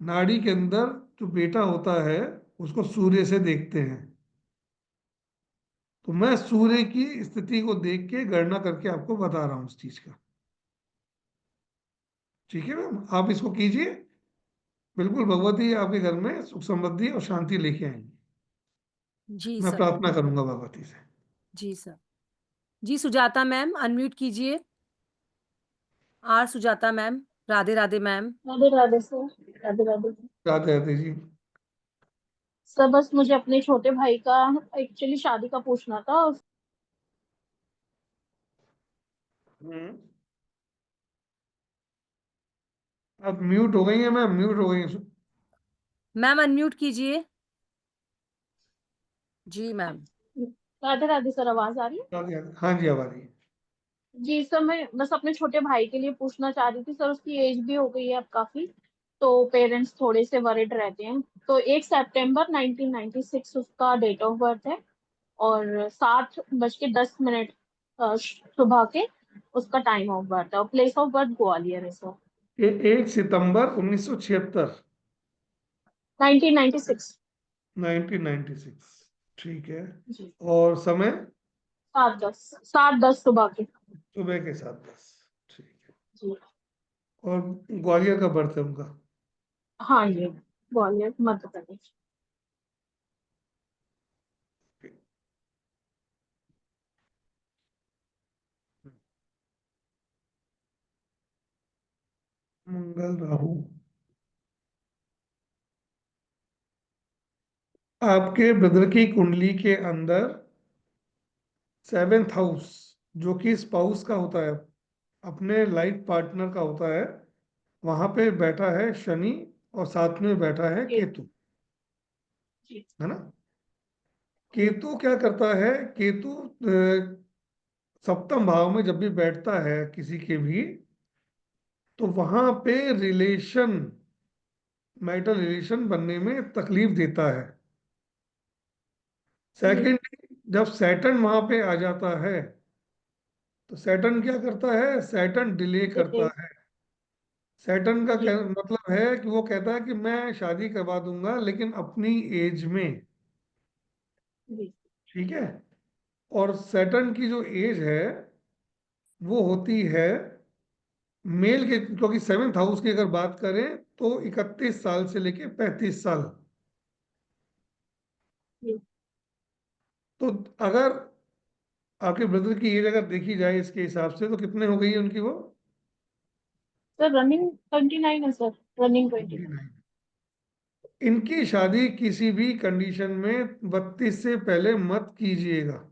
नाड़ी के अंदर जो बेटा होता है उसको सूर्य से देखते हैं, तो मैं सूर्य की स्थिति को देख के गणना करके आपको बता रहा हूं उस चीज का। ठीक है मैम, आप इसको कीजिए, बिल्कुल भगवती आपके घर में सुख समृद्धि और शांति लेके आएंगी। जी मैं सर। प्रार्थना करूंगा भगवती से। जी सर। जी सुजाता मैम अनम्यूट कीजिए। R Sujata ma'am. Radhe Radhe ma'am. Radhe Radhe sir. Radhe Radhe. Radhe Radhe ji. Sir बस मुझे अपने छोटे भाई का एक्चुअली शादी का पूछना था। हम्म। आप म्यूट हो गई हैं मैम, म्यूट हो गई हैं। मैम अनम्यूट कीजिए। जी मैम। राधे राधे सर, आवाज आ रही है? हाँ जी, आवाज आई। जी सर, मैं बस अपने छोटे भाई के लिए पूछना चाह रही थी सर। उसकी एज भी हो गई है अब काफी, तो पेरेंट्स थोड़े से वरिड रहते हैं। तो 1 सितंबर 1996 उसका डेट ऑफ बर्थ है, और 7:10 सुबह के उसका टाइम ऑफ बर्थ है, और प्लेस ऑफ बर्थ ग्वालियर है सर। 1 सितंबर 1976, 1996। 1996, ठीक है। जी। और समय? 7:10 सुबह के। सुबह के 7:10, ठीक है। जी। और ग्वालियर का बर्थ है उनका? हाँ जी, ग्वालियर मध्य प्रदेश। मंगल राहु आपके ब्रदर की कुंडली के अंदर 7th हाउस, जो कि स्पाउस का होता है, अपने लाइफ पार्टनर का होता है, वहां पे बैठा है शनि, और साथ में बैठा है जी। केतु, जी। है ना। जी। केतु क्या करता है? केतु सप्तम भाव में जब भी बैठता है किसी के भी, तो वहां पे रिलेशन, मैरिटल रिलेशन बनने में तकलीफ देता है। जी। सेकंड, जब सैटर्न वहां पे आ जाता है, तो सैटर्न क्या करता है? सैटर्न डिले करता जी। है। सैटर्न का जी। मतलब है कि वो कहता है कि मैं शादी करवा दूंगा लेकिन अपनी एज में। जी। ठीक है। और सैटर्न की जो एज है वो होती है मेल के, क्योंकि 7th हाउस की अगर बात करें तो 31 साल से लेके 35 साल। जी। तो अगर आपके ब्रदर की एज अगर देखी जाए इसके हिसाब से तो कितने हो गई है उनकी वो? सर रनिंग 29 है सर, रनिंग 29। 29। इनकी शादी किसी भी कंडीशन में 32 से पहले मत कीजिएगा,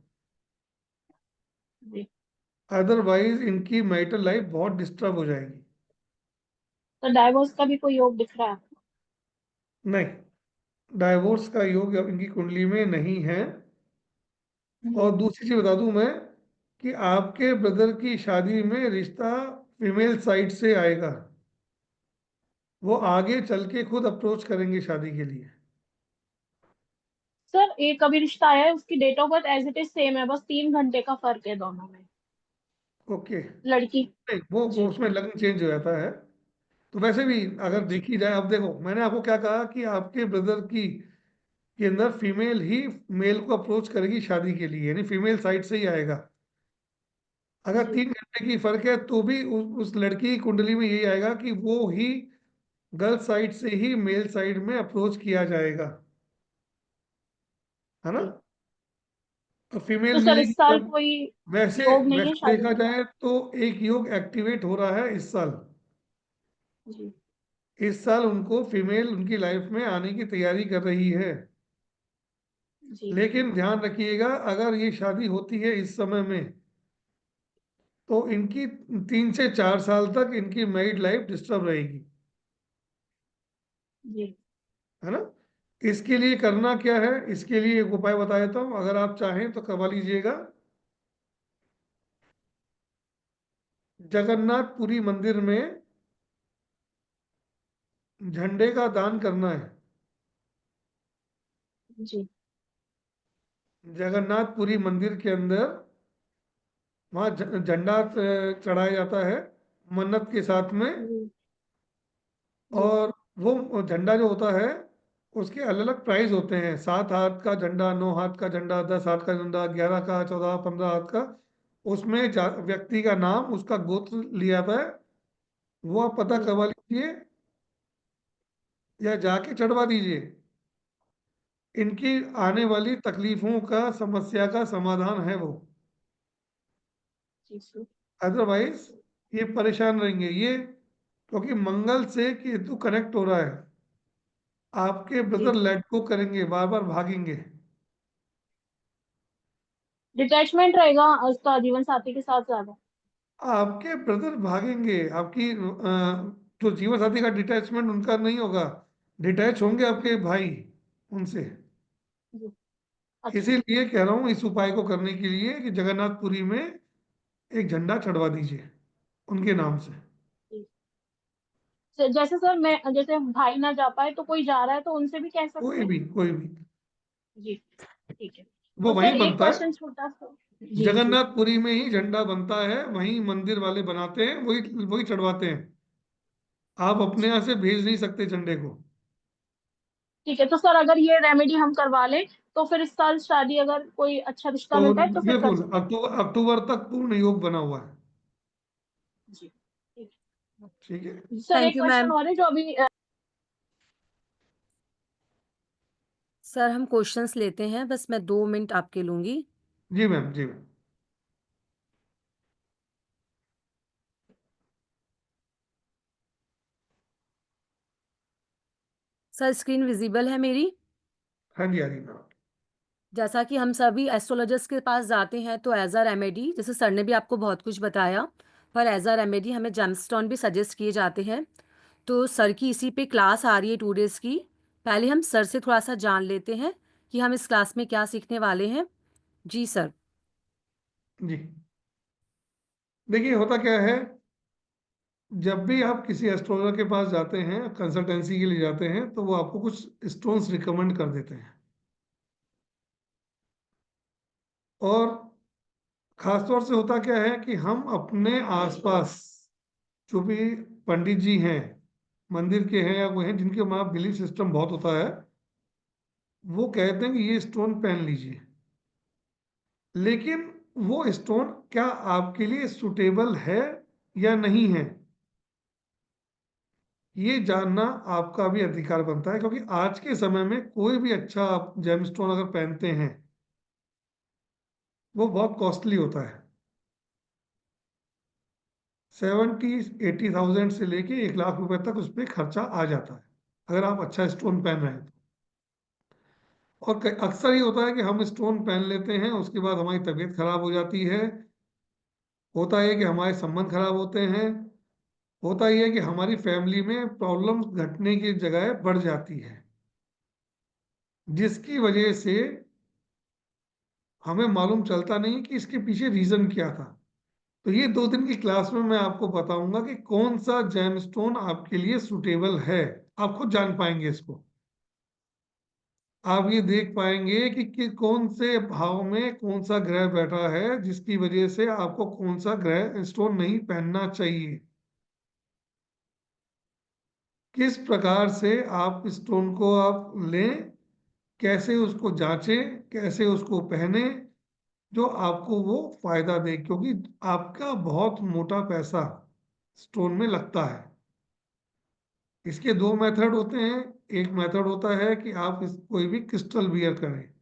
जी। अदरवाइज इनकी मैरिटल लाइफ बहुत डिस्टर्ब हो जाएगी। तो डाइवोर्स का भी कोई योग दिख रहा है? नहीं, डाइवोर्स का योग अब इनकी कुंडली में नहीं है। जी। और दूसरी चीज बता दूं मैं कि आपके ब्रदर की शादी में रिश्ता फीमेल साइड से आएगा, वो आगे चल के खुद अप्रोच करेंगे शादी के लिए। सर एक अभी रिश्ता आया है, उसकी date of birth as it is same है, बस 3 घंटे का फर्क है दोनों में। ओके। लड़की। नहीं, वो जी। उसमें लग्न चेंज हो जाता है। तो वैसे भी अगर अच्छा। देखी जाए, अब देखो मैंने आपको क्या कहा कि आपके ब्रदर की के अंदर फीमेल ही मेल को अप्रोच करेगी शादी के लिए, यानी फीमेल साइड से ही आएगा। अगर जी। 3 घंटे की फर्क है तो भी उस लड़की की कुंडली में यही आएगा कि वो ही गर्ल साइड से ही मेल साइड में अप्रोच किया जाएगा, है ना? जी। तो तो फीमेल सर मिलेगी इस साल तब। कोई वैसे योग नहीं है वैसे शादी देखा का? जाए तो एक योग एक्टिवेट हो रहा है इस साल। जी। इस साल उनको फीमेल उनकी लाइफ में आने की तैयारी कर रही है। जी। लेकिन ध्यान रखिएगा, अगर ये शादी होती है इस समय में तो इनकी 3 से 4 साल तक इनकी मैरिड लाइफ डिस्टर्ब रहेगी, जी। है ना? इसके लिए करना क्या है, इसके लिए एक उपाय बता देता हूँ, अगर आप चाहें तो करवा लीजिएगा। जगन्नाथपुरी मंदिर में झंडे का दान करना है। जी। जगन्नाथपुरी मंदिर के अंदर वहाँ झंडा चढ़ाया जाता है मन्नत के साथ में। जी। जी। और वो झंडा जो होता है उसके अलग अलग प्राइस होते हैं, 7 हाथ का झंडा, 9 हाथ का झंडा, 10 हाथ का झंडा, 11 का, 14, 15 हाथ का। उसमें व्यक्ति का नाम, उसका गोत्र लिया जाता है। वो आप पता जी। करवा लीजिए या जाके चढ़वा दीजिए। इनकी आने वाली तकलीफों का, समस्या का समाधान है वो। जी सर। अदरवाइज ये परेशान रहेंगे ये, क्योंकि मंगल से केतु कनेक्ट हो रहा है। आपके ब्रदर जी। लेट गो करेंगे, बार बार भागेंगे। डिटैचमेंट रहेगा उसका जीवन साथी के साथ ज्यादा? आपके ब्रदर भागेंगे, आपकी जो जीवन साथी का डिटैचमेंट उनका नहीं होगा, डिटैच होंगे आपके भाई उनसे। जी। अच्छा। इसीलिए कह रहा हूँ इस उपाय को करने के लिए कि जगन्नाथपुरी में एक झंडा चढ़वा दीजिए उनके नाम से। जी। जैसे सर मैं, जैसे भाई ना जा पाए तो कोई जा रहा है तो उनसे भी कह सकते कोई हैं? भी, कोई भी। जी। ठीक है। वो और वहीं सर एक बनता है, क्वेश्चन छोटा सा। जी। जी। जगन्नाथपुरी में ही झंडा बनता है, वहीं मंदिर वाले बनाते हैं, वही वही चढ़वाते हैं। आप अपने अच्छा। यहाँ से भेज नहीं सकते झंडे को। ठीक है, तो सर अगर ये रेमेडी हम करवा लें तो फिर इस साल शादी, अगर कोई अच्छा रिश्ता तो मिलता है तो फिर कर बिल्कुल सकते हैं? अक्टूबर अक्टूबर तक पूर्ण योग बना हुआ है। जी। ठीक ठीक है। है सर, थैंक एक यू क्वेश्चन मैम। और है जो अभी सर हम क्वेश्चंस लेते हैं, बस मैं 2 मिनट आपके लूंगी। जी मैम, जी मैम। सर स्क्रीन विजिबल है मेरी? हाँ जी, हाँ जी मैम। जैसा कि हम सभी एस्ट्रोलॉजर्स के पास जाते हैं तो एज अ रेमेडी, जैसे सर ने भी आपको बहुत कुछ बताया, पर एज अ रेमेडी हमें जेमस्टोन भी सजेस्ट किए जाते हैं। तो सर की इसी पे क्लास आ रही है 2 डेज़ की। पहले हम सर से थोड़ा सा जान लेते हैं कि हम इस क्लास में क्या सीखने वाले हैं। जी सर। जी, देखिए होता क्या है, जब भी आप किसी एस्ट्रोलॉजर के पास जाते हैं, कंसल्टेंसी के लिए जाते हैं, तो वो आपको कुछ स्टोन्स रिकमेंड कर देते हैं। और खासतौर से होता क्या है कि हम अपने आसपास जो भी पंडित जी हैं, मंदिर के हैं या वो हैं जिनके वहाँ बिलीफ सिस्टम बहुत होता है, वो कहते हैं कि ये स्टोन पहन लीजिए। लेकिन वो स्टोन क्या आपके लिए सुटेबल है या नहीं है, ये जानना आपका भी अधिकार बनता है, क्योंकि आज के समय में कोई भी अच्छा आप जेमस्टोन अगर पहनते हैं वो बहुत कॉस्टली होता है। 70-80 थाउजेंड से लेके 1 लाख रुपए तक उस पर खर्चा आ जाता है अगर आप अच्छा स्टोन पहन रहे हैं तो। और अक्सर ये होता है कि हम स्टोन पहन लेते हैं, उसके बाद हमारी तबीयत खराब हो जाती है। होता है कि हमारे संबंध खराब होते हैं। होता ही है कि हमारी फैमिली में प्रॉब्लम्स घटने की जगह बढ़ जाती है, जिसकी वजह से हमें मालूम चलता नहीं कि इसके पीछे रीजन क्या था। तो ये 2 दिन की क्लास में मैं आपको बताऊंगा कि कौन सा जेमस्टोन आपके लिए सुटेबल है। आप खुद जान पाएंगे इसको। आप ये देख पाएंगे कि कौन से भाव में कौन सा ग्रह बैठा है, जिसकी वजह से आपको कौन सा ग्रह स्टोन नहीं पहनना चाहिए। किस प्रकार से आप स्टोन को आप लें, कैसे उसको जांचें, कैसे उसको पहने जो आपको वो फायदा दे, क्योंकि आपका बहुत मोटा पैसा स्टोन में लगता है। इसके 2 मेथड होते हैं। एक मेथड होता है कि आप कोई भी क्रिस्टल वियर करें,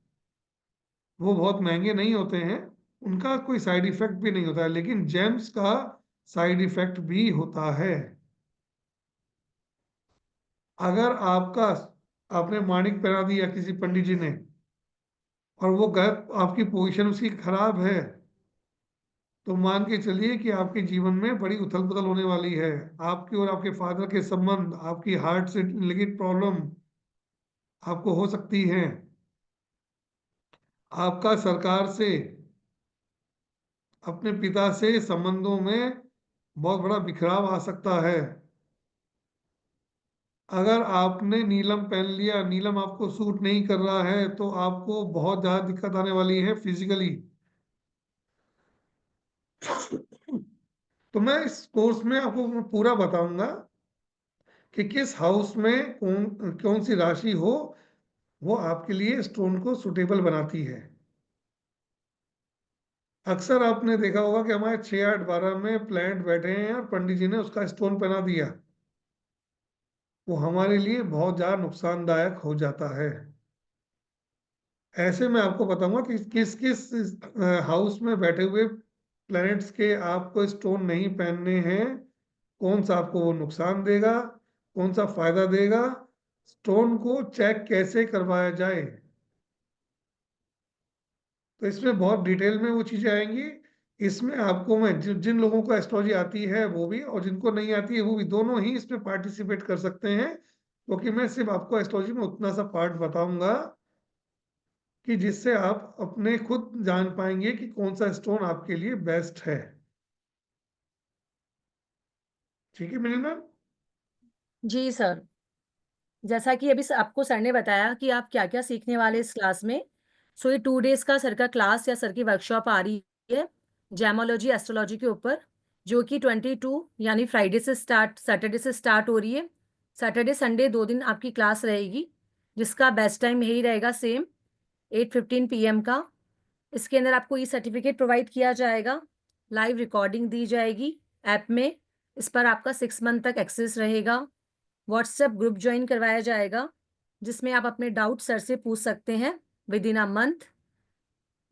वो बहुत महंगे नहीं होते हैं, उनका कोई साइड इफेक्ट भी नहीं होता है, लेकिन जेम्स का साइड इफेक्ट भी होता है। अगर आपने माणिक पहना दिया किसी पंडित जी ने और वो ग्रह आपकी पोजीशन उसकी खराब है, तो मान के चलिए कि आपके जीवन में बड़ी उथल पुथल होने वाली है। आपके और आपके फादर के संबंध, आपकी हार्ट से रिलेटेड प्रॉब्लम आपको हो सकती है। आपका सरकार से, अपने पिता से संबंधों में बहुत बड़ा बिखराव आ सकता है। अगर आपने नीलम पहन लिया, नीलम आपको सूट नहीं कर रहा है, तो आपको बहुत ज्यादा दिक्कत आने वाली है फिजिकली। तो मैं इस कोर्स में आपको पूरा बताऊंगा कि किस हाउस में कौन कौन सी राशि हो वो आपके लिए स्टोन को सुटेबल बनाती है। अक्सर आपने देखा होगा कि हमारे 6, 8, 12 में प्लैनेट बैठे हैं और पंडित जी ने उसका स्टोन पहना दिया, वो हमारे लिए बहुत ज्यादा नुकसानदायक हो जाता है। ऐसे में आपको बताऊंगा कि किस किस हाउस में बैठे हुए प्लैनेट्स के आपको स्टोन नहीं पहनने हैं, कौन सा आपको वो नुकसान देगा, कौन सा फायदा देगा, स्टोन को चेक कैसे करवाया जाए। तो इसमें बहुत डिटेल में वो चीजें आएंगी। इसमें आपको मैं जिन लोगों को एस्ट्रोलॉजी आती है वो भी, और जिनको नहीं आती है वो भी, दोनों ही इसमें पार्टिसिपेट कर सकते हैं, क्योंकि मैं सिर्फ आपको एस्ट्रोलॉजी में उतना सा पार्ट बताऊंगा कि जिससे आप अपने खुद जान पाएंगे कि कौन सा स्टोन आपके लिए बेस्ट है। ठीक है मिलिंद मैम? जी सर, जैसा कि अभी आपको सर ने बताया कि आप क्या क्या सीखने वाले इस क्लास में। सो ये 2 डेज का सर का क्लास या सर की वर्कशॉप आ रही है जैमोलॉजी एस्ट्रोलॉजी के ऊपर, जो कि 22 यानी फ्राइडे से स्टार्ट, सैटरडे से स्टार्ट हो रही है। सैटरडे संडे 2 दिन आपकी क्लास रहेगी, जिसका बेस्ट टाइम यही रहेगा, सेम 8:15 PM का। इसके अंदर आपको ई सर्टिफिकेट प्रोवाइड किया जाएगा, लाइव रिकॉर्डिंग दी जाएगी ऐप में। इस पर आपका 6 मंथ तक एक्सेस रहेगा। व्हाट्सएप ग्रुप ज्वाइन करवाया जाएगा, जिसमें आप अपने डाउट सर से पूछ सकते हैं विद इन अ मंथ।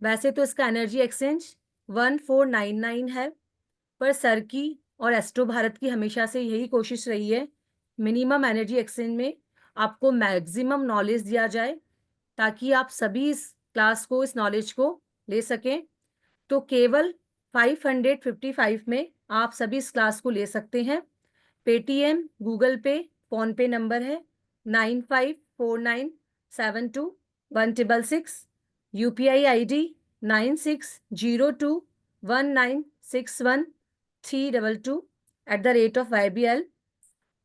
वैसे तो इसका एनर्जी एक्सचेंज 1499 है, पर सर की और एस्ट्रो भारत की हमेशा से यही कोशिश रही है मिनिमम एनर्जी एक्सचेंज में आपको मैक्सिमम नॉलेज दिया जाए, ताकि आप सभी इस क्लास को, इस नॉलेज को ले सकें। तो केवल 555 में आप सभी इस क्लास को ले सकते हैं। पेटीएम, गूगल पे, फोन पे नंबर है 9549721666। UPI ID 9602196132@YBL।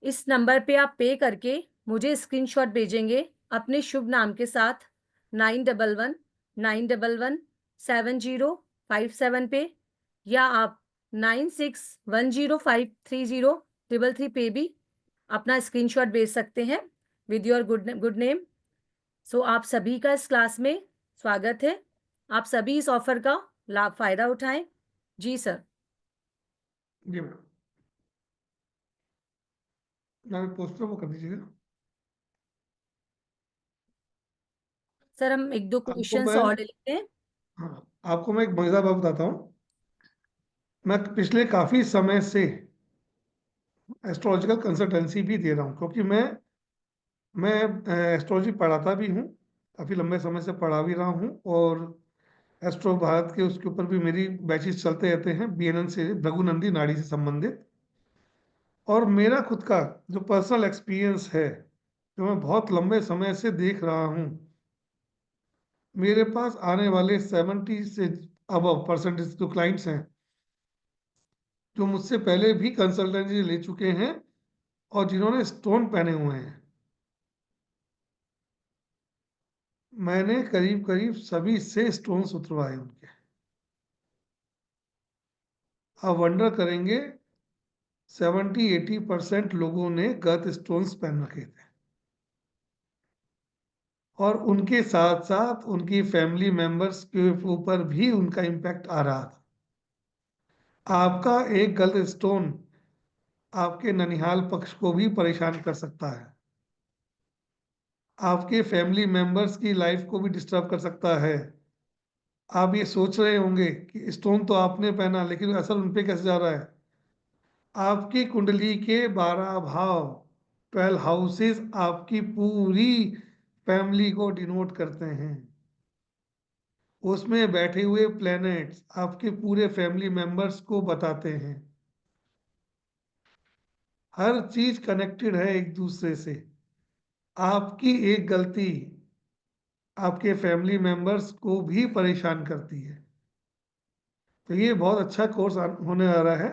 इस नंबर पे आप पे करके मुझे स्क्रीनशॉट भेजेंगे अपने शुभ नाम के साथ 9119117057 पे, या आप 9610530333 पे भी अपना स्क्रीनशॉट भेज सकते हैं विद योर गुड नेम। सो आप सभी का इस क्लास में स्वागत है। आप सभी इस ऑफर का लाभ फायदा उठाएं। जी सर। जी मैम। मैंने पोस्टर वो कर दीजिएगा। सर हम एक दो आपको क्वेश्चंस मैं और ले लेते हैं। हाँ, आपको मैं एक मजेदार बात बताता हूँ। मैं पिछले काफी समय से एस्ट्रोलॉजिकल कंसल्टेंसी भी दे रहा हूँ, क्योंकि मैं एस्ट्रोलॉजी पढ़ाता भी हूँ, काफी लंबे समय से पढ़ा भी रहा हूँ, और एस्ट्रो भारत के उसके ऊपर भी मेरी बैचेस चलते रहते हैं, BNN से, भृगु नंदी नाड़ी से संबंधित। और मेरा खुद का जो पर्सनल एक्सपीरियंस है, जो मैं बहुत लंबे समय से देख रहा हूँ, मेरे पास आने वाले 70 से अबव परसेंटेज जो क्लाइंट्स हैं, जो मुझसे पहले भी कंसल्टेंसी ले चुके हैं और जिन्होंने स्टोन पहने हुए हैं, मैंने करीब करीब सभी से स्टोन्स उतरवाए उनके। आप वंडर करेंगे, 70-80% लोगों ने गलत स्टोन्स पहन रखे थे, और उनके साथ साथ उनकी फैमिली मेंबर्स के ऊपर भी उनका इम्पैक्ट आ रहा था। आपका एक गलत स्टोन आपके ननिहाल पक्ष को भी परेशान कर सकता है, आपके फैमिली मेंबर्स की लाइफ को भी डिस्टर्ब कर सकता है। आप ये सोच रहे होंगे कि स्टोन तो आपने पहना, लेकिन असर उन पे कैसे जा रहा है। आपकी कुंडली के 12 भाव, 12 हाउसेस, आपकी पूरी फैमिली को डिनोट करते हैं। उसमें बैठे हुए प्लैनेट्स आपके पूरे फैमिली मेंबर्स को बताते हैं। हर चीज कनेक्टेड है एक दूसरे से। आपकी एक गलती आपके फैमिली मेंबर्स को भी परेशान करती है। तो ये बहुत अच्छा कोर्स होने आ रहा है।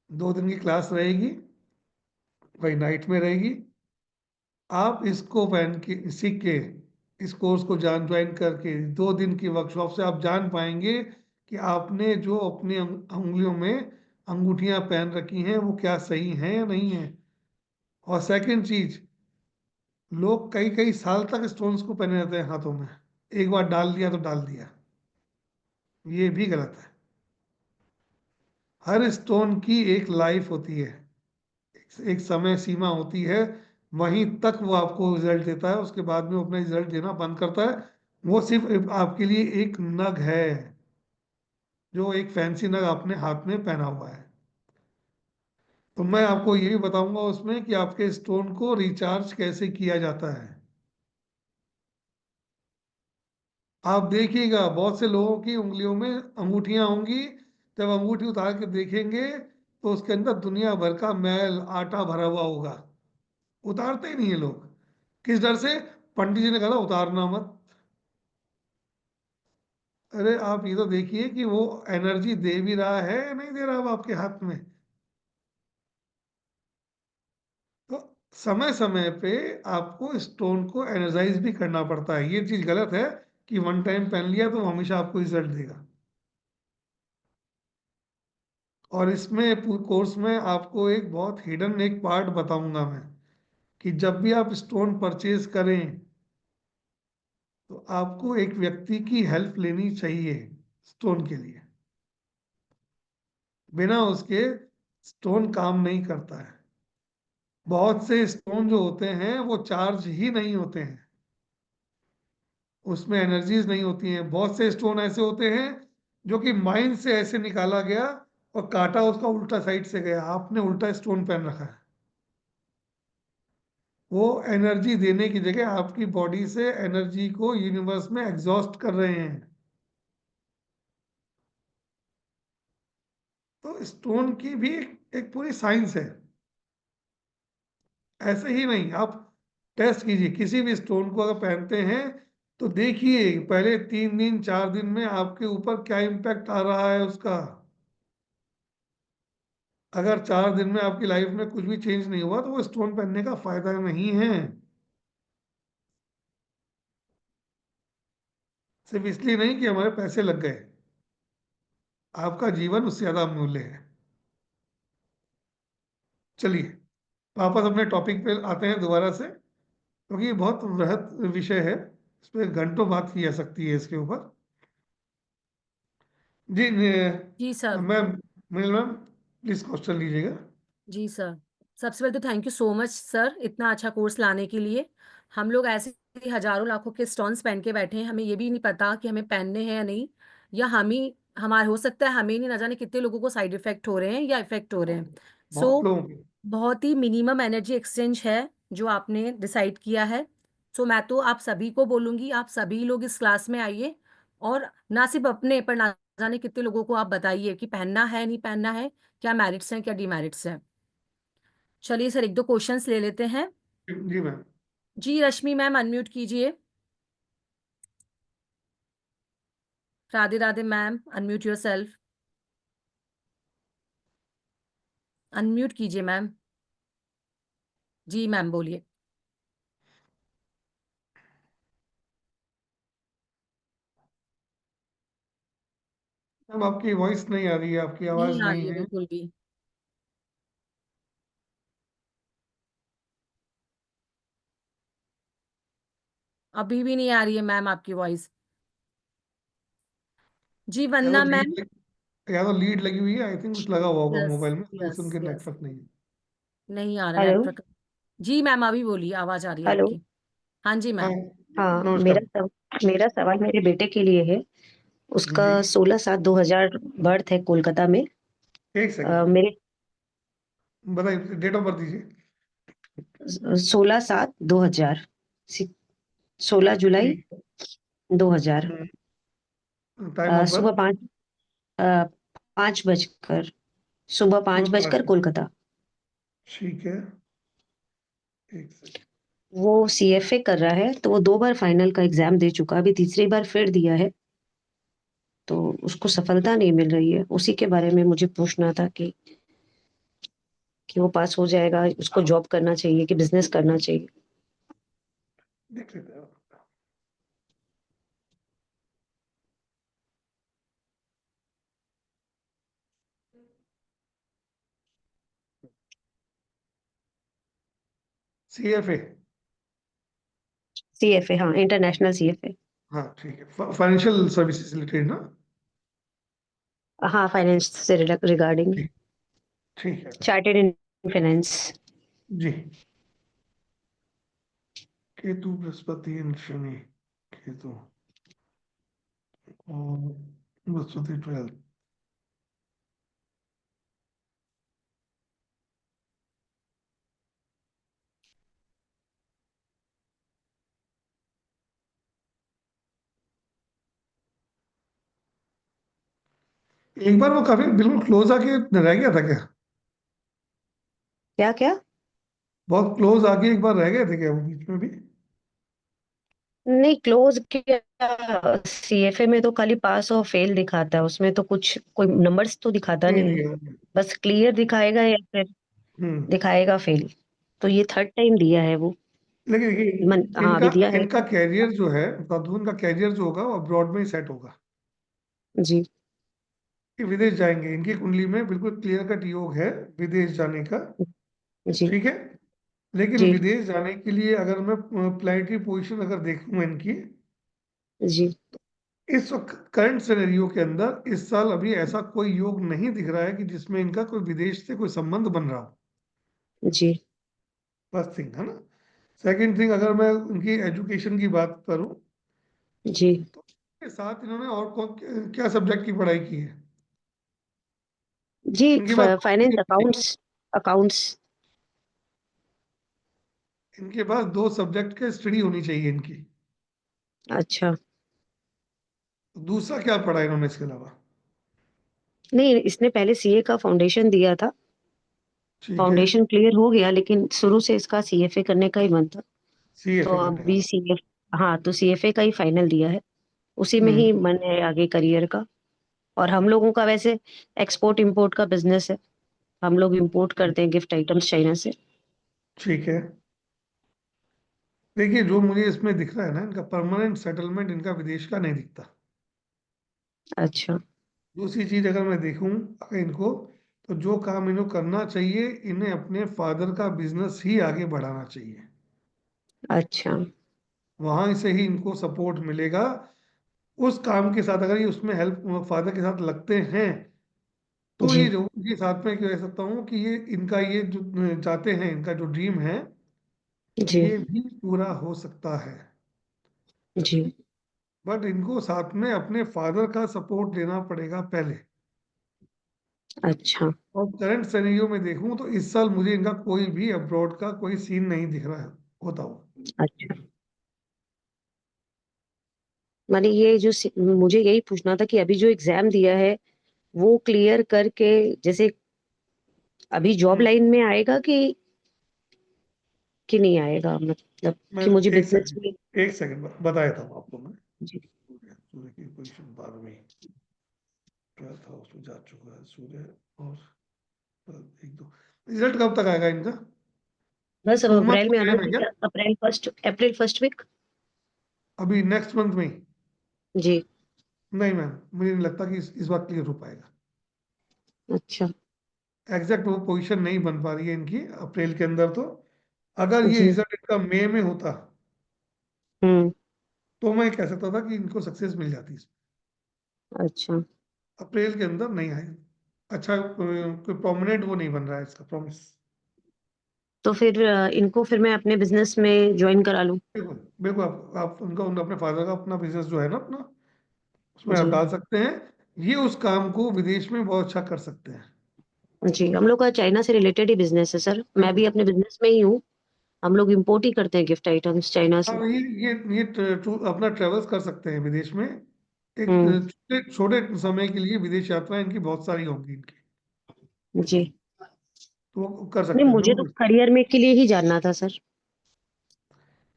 2 दिन की क्लास रहेगी, वही नाइट में रहेगी। आप इसको पहन के सीख के इस कोर्स को ज्वाइन करके 2 दिन की वर्कशॉप से आप जान पाएंगे कि आपने जो अपनी उंगलियों में अंगूठियां पहन रखी हैं वो क्या सही हैं या नहीं है। और सेकंड चीज, लोग कई कई साल तक स्टोन्स को पहने रहते हैं हाथों में, एक बार डाल दिया तो डाल दिया, ये भी गलत है। हर स्टोन की एक लाइफ होती है, एक समय सीमा होती है, वहीं तक वो आपको रिजल्ट देता है, उसके बाद में वो अपना रिजल्ट देना बंद करता है। वो सिर्फ आपके लिए एक नग है, जो एक फैंसी नग आपने हाथ में पहना हुआ है। तो मैं आपको ये भी बताऊंगा उसमें कि आपके स्टोन को रिचार्ज कैसे किया जाता है। आप देखिएगा, बहुत से लोगों की उंगलियों में अंगूठियां होंगी, जब अंगूठी उतार के देखेंगे तो उसके अंदर दुनिया भर का मैल आटा भरा हुआ होगा। उतारते ही नहीं है लोग, किस डर से? पंडित जी ने कहा था उतारना मत। अरे आप ये तो देखिए कि वो एनर्जी दे भी रहा है या नहीं दे रहा वो आपके हाथ में। तो समय समय पे आपको स्टोन को एनर्जाइज भी करना पड़ता है। ये चीज गलत है कि वन टाइम पहन लिया तो हमेशा आपको रिजल्ट देगा। और इसमें कोर्स में आपको एक बहुत हिडन एक पार्ट बताऊंगा मैं, कि जब भी आप स्टोन परचेज करें तो आपको एक व्यक्ति की हेल्प लेनी चाहिए स्टोन के लिए। बिना उसके स्टोन काम नहीं करता है। बहुत से स्टोन जो होते हैं वो चार्ज ही नहीं होते हैं, उसमें एनर्जीज नहीं होती हैं। बहुत से स्टोन ऐसे होते हैं जो कि माइंड से ऐसे निकाला गया और काटा उसका उल्टा साइड से गया, आपने उल्टा स्टोन पहन रखा है। वो एनर्जी देने की जगह आपकी बॉडी से एनर्जी को यूनिवर्स में एग्जॉस्ट कर रहे हैं। तो स्टोन की भी एक पूरी साइंस है। ऐसे ही नहीं, आप टेस्ट कीजिए किसी भी स्टोन को अगर पहनते हैं तो देखिए पहले 3 दिन 4 दिन में आपके ऊपर क्या इम्पैक्ट आ रहा है उसका। अगर 4 दिन में आपकी लाइफ में कुछ भी चेंज नहीं हुआ तो वो स्टोन पहनने का फायदा नहीं है। सिर्फ इसलिए नहीं कि हमारे पैसे लग गए, आपका जीवन उससे ज्यादा अमूल्य है। चलिए वापस अपने टॉपिक पे आते हैं दोबारा से, क्योंकि ये बहुत वृहद विषय है, इस पर घंटों बात की जा सकती है इसके ऊपर। जी जी sir. Ma'am, ma'am please question लीजिएगा। जी सर। सबसे पहले तो thank you so much sir इतना अच्छा कोर्स लाने के लिए। हम लोग ऐसे ही हजारों लाखों के स्टोन्स पहन के बैठे हैं, हमें ये भी नहीं पता कि हमें पहनने हैं या नहीं, या हम ही हमारे हो सकता है हमें ही नहीं, ना जाने कितने लोगों को साइड इफेक्ट हो रहे हैं या इफेक्ट हो रहे हैं। बहुत सो लोगों के। बहुत ही मिनिमम एनर्जी एक्सचेंज है जो आपने डिसाइड किया है। सो मैं तो आप सभी को बोलूंगी, आप सभी लोग इस क्लास में आइए, और ना सिर्फ अपने पर, ना जाने कितने लोगों को आप बताइए कि पहनना है नहीं पहनना है, क्या मेरिट्स हैं क्या डिमेरिट्स हैं। चलिए सर, एक दो क्वेश्चंस ले लेते हैं। जी मैम। जी रश्मि मैम अनम्यूट कीजिए। Radhe Radhe ma'am, unmute your self. Unmute कीजिए मैम। जी मैम बोलिए। मैम आपकी वॉइस नहीं आ रही है, आपकी आवाज नहीं आ नहीं रही है है। बिल्कुल भी। अभी भी नहीं आ रही है मैम आपकी वॉइस। जी या तो वंदना लीड मैम। या तो लीड लगी हुई है, आई थिंक कुछ लगा हुआ होगा यस मोबाइल में, तो यस उससे उनके यस। नेटवर्क नहीं है। नहीं आ रहा हेलो। नेटवर्क। जी मैम अभी बोलिए, आवाज आ रही है हेलो। आपकी। हाँ जी हाँ मैम। हाँ, नमस्कार। मेरा सवाल मेरे बेटे के लिए है। उसका जी 16/7/2000 बर्थ है कोलकाता में। एक सेकंड मेरे बताइए, डेट ऑफ बर्थ दीजिए। 16/7/2000, 16 जुलाई ठीक। 2000। टाइम ऑफ सुबह बर्थ। 5 बजकर सुबह पाँच सुबह बजकर 5 बजे। कोलकाता। ठीक है, एक सेकंड। वो सीएफए कर रहा है, तो वो 2 बार फाइनल का एग्जाम दे चुका, अभी तीसरी बार फिर दिया है, तो उसको सफलता नहीं मिल रही है। उसी के बारे में मुझे पूछना था कि वो पास हो जाएगा, उसको जॉब करना चाहिए कि बिजनेस करना चाहिए। देख लेते हैं। CFA। सीएफए, हाँ, इंटरनेशनल सीएफए। हाँ ठीक है, फाइनेंशियल सर्विसेज रिलेटेड ना। हाँ, फाइनेंस से रिगार्डिंग। ठीक। ठीक है चार्टेड इन फाइनेंस। जी। केतु बृहस्पति and शनि। केतु और बृहस्पति 12। एक बार वो काफी बिल्कुल क्लोज आके रह गया था क्या? क्या क्या? बहुत क्लोज आके एक बार रह गए थे क्या वो बीच में भी? नहीं, क्लोज क्या, सीएफए में तो खाली पास और फेल दिखाता है, उसमें तो कुछ कोई नंबर्स तो दिखाता नहीं नहीं है। दिया। बस क्लियर दिखाएगा या फिर हम्म। दिखाएगा फेल। तो ये थर्ड टाइम दिया है वो। लेकिन देखिए हाँ, इनका अभी दिया है। इनका कैरियर जो है, बता दूं, इनका कैरियर जो होगा वो अब्रॉड में ही सेट होगा। जी ये विदेश जाएंगे, इनकी कुंडली में बिल्कुल क्लियर कट योग है विदेश जाने का। जी ठीक है। लेकिन जी विदेश जाने के लिए अगर मैं प्लानिटरी पोजीशन अगर देखूं इनकी, जी इस वक्त करंट सिनेरियो के अंदर इस साल अभी ऐसा कोई योग नहीं दिख रहा है कि जिसमें इनका कोई विदेश से कोई संबंध बन रहा हो। जी फर्स्ट थिंग है ना। सेकंड थिंग, अगर मैं उनकी एजुकेशन की बात करूं, जी तो के साथ इन्होंने और क्या सब्जेक्ट की पढ़ाई की है? जी। इनके पास फाइनेंस, अकाउंट्स। अकाउंट्स। इनके पास 2 सब्जेक्ट की स्टडी होनी चाहिए इनकी। अच्छा। दूसरा क्या पढ़ा इन्होंने इसके अलावा? नहीं, इसने पहले सीए का फाउंडेशन दिया था। ठीक है। फाउंडेशन क्लियर हो गया, लेकिन शुरू से इसका सीएफए करने का ही मन था। तो CFA करने का। अभी सीएफ हाँ, तो सीएफए का ही फाइनल दिया है। उसी में ही हम्म। मन है आगे करियर का। और हम लोगों का वैसे एक्सपोर्ट इंपोर्ट का बिजनेस है। हम लोग इंपोर्ट करते हैं गिफ्ट आइटम्स चाइना से। ठीक है। देखिए जो मुझे इसमें दिख रहा है ना, इनका परमानेंट सेटलमेंट इनका विदेश का नहीं दिखता। अच्छा दूसरी चीज अगर मैं देखूं अगर इनको, तो जो काम इन्हें करना चाहिए, इन्हें अपने फादर का बिजनेस ही आगे बढ़ाना चाहिए। अच्छा वहां से ही इनको सपोर्ट मिलेगा। उस काम के साथ अगर ये उसमें हेल्प फादर के साथ लगते हैं, तो जी ये साथ में कह सकता हूँ कि ये इनका ये जो चाहते हैं, इनका जो ड्रीम है जी ये भी पूरा हो सकता है। जी। बट इनको साथ में अपने फादर का सपोर्ट लेना पड़ेगा पहले। अच्छा और करंट सिनेरियो में देखूं तो इस साल मुझे इनका कोई भी अब्रॉड का कोई सीन नहीं दिख रहा है होता हुआ। अच्छा। माने ये जो मुझे यही पूछना था कि अभी जो एग्जाम दिया है वो क्लियर करके जैसे अभी जॉब हम्म, लाइन में आएगा कि नहीं आएगा, मतलब मैं कि मुझे एक बिजनेस में। सेकंड एक सेकंड बताया था आपको मैं। जी सूर्य की पोजीशन 12वीं 12th हाउस में जा चुका है सूर्य। और एक दो रिजल्ट कब तक आएगा इनका? बस अब 2 मंथ अप्रैल का में आना टाइम है क्या? चाहिए, अप्रैल फर्स्ट वीक। अभी नेक्स्ट मंथ में ही? जी नहीं मैम, मुझे नहीं लगता कि इस बार क्लियर हो पाएगा। अच्छा। एग्जैक्ट वो पोजीशन नहीं बन पा रही है इनकी अप्रैल के अंदर। तो अगर ये जी रिजल्ट इनका मई में होता हम्म। तो मैं कह सकता था कि इनको सक्सेस मिल जाती। अच्छा अप्रैल के अंदर नहीं आएगी। अच्छा, कोई प्रोमिनेंट वो नहीं बन रहा है इसका प्रॉमिस। तो फिर इनको फिर मैं अपने बिजनेस में ज्वाइन करा लूं। बिल्कुल बिल्कुल, आप उनका अपने फादर का अपना बिजनेस जो है ना अपना, उसमें आप जी डाल सकते हैं। ये उस काम को विदेश में बहुत अच्छा कर सकते हैं। जी। हम लोग का चाइना से रिलेटेड ही बिजनेस है सर, मैं बिल्कुल। भी अपने बिजनेस में ही हूँ। हम लोग इम्पोर्ट ही करते हैं गिफ्ट आइटम्स चाइना हाँ, से। अपना ट्रेवल्स कर सकते हैं विदेश में। एक हम्म। छोटे छोटे समय के लिए विदेश यात्रा इनकी बहुत सारी होंगी इनकी। जी। तो वो कर नहीं, सकते हैं मुझे तो बिल्कुल। करियर में के लिए ही जानना था सर।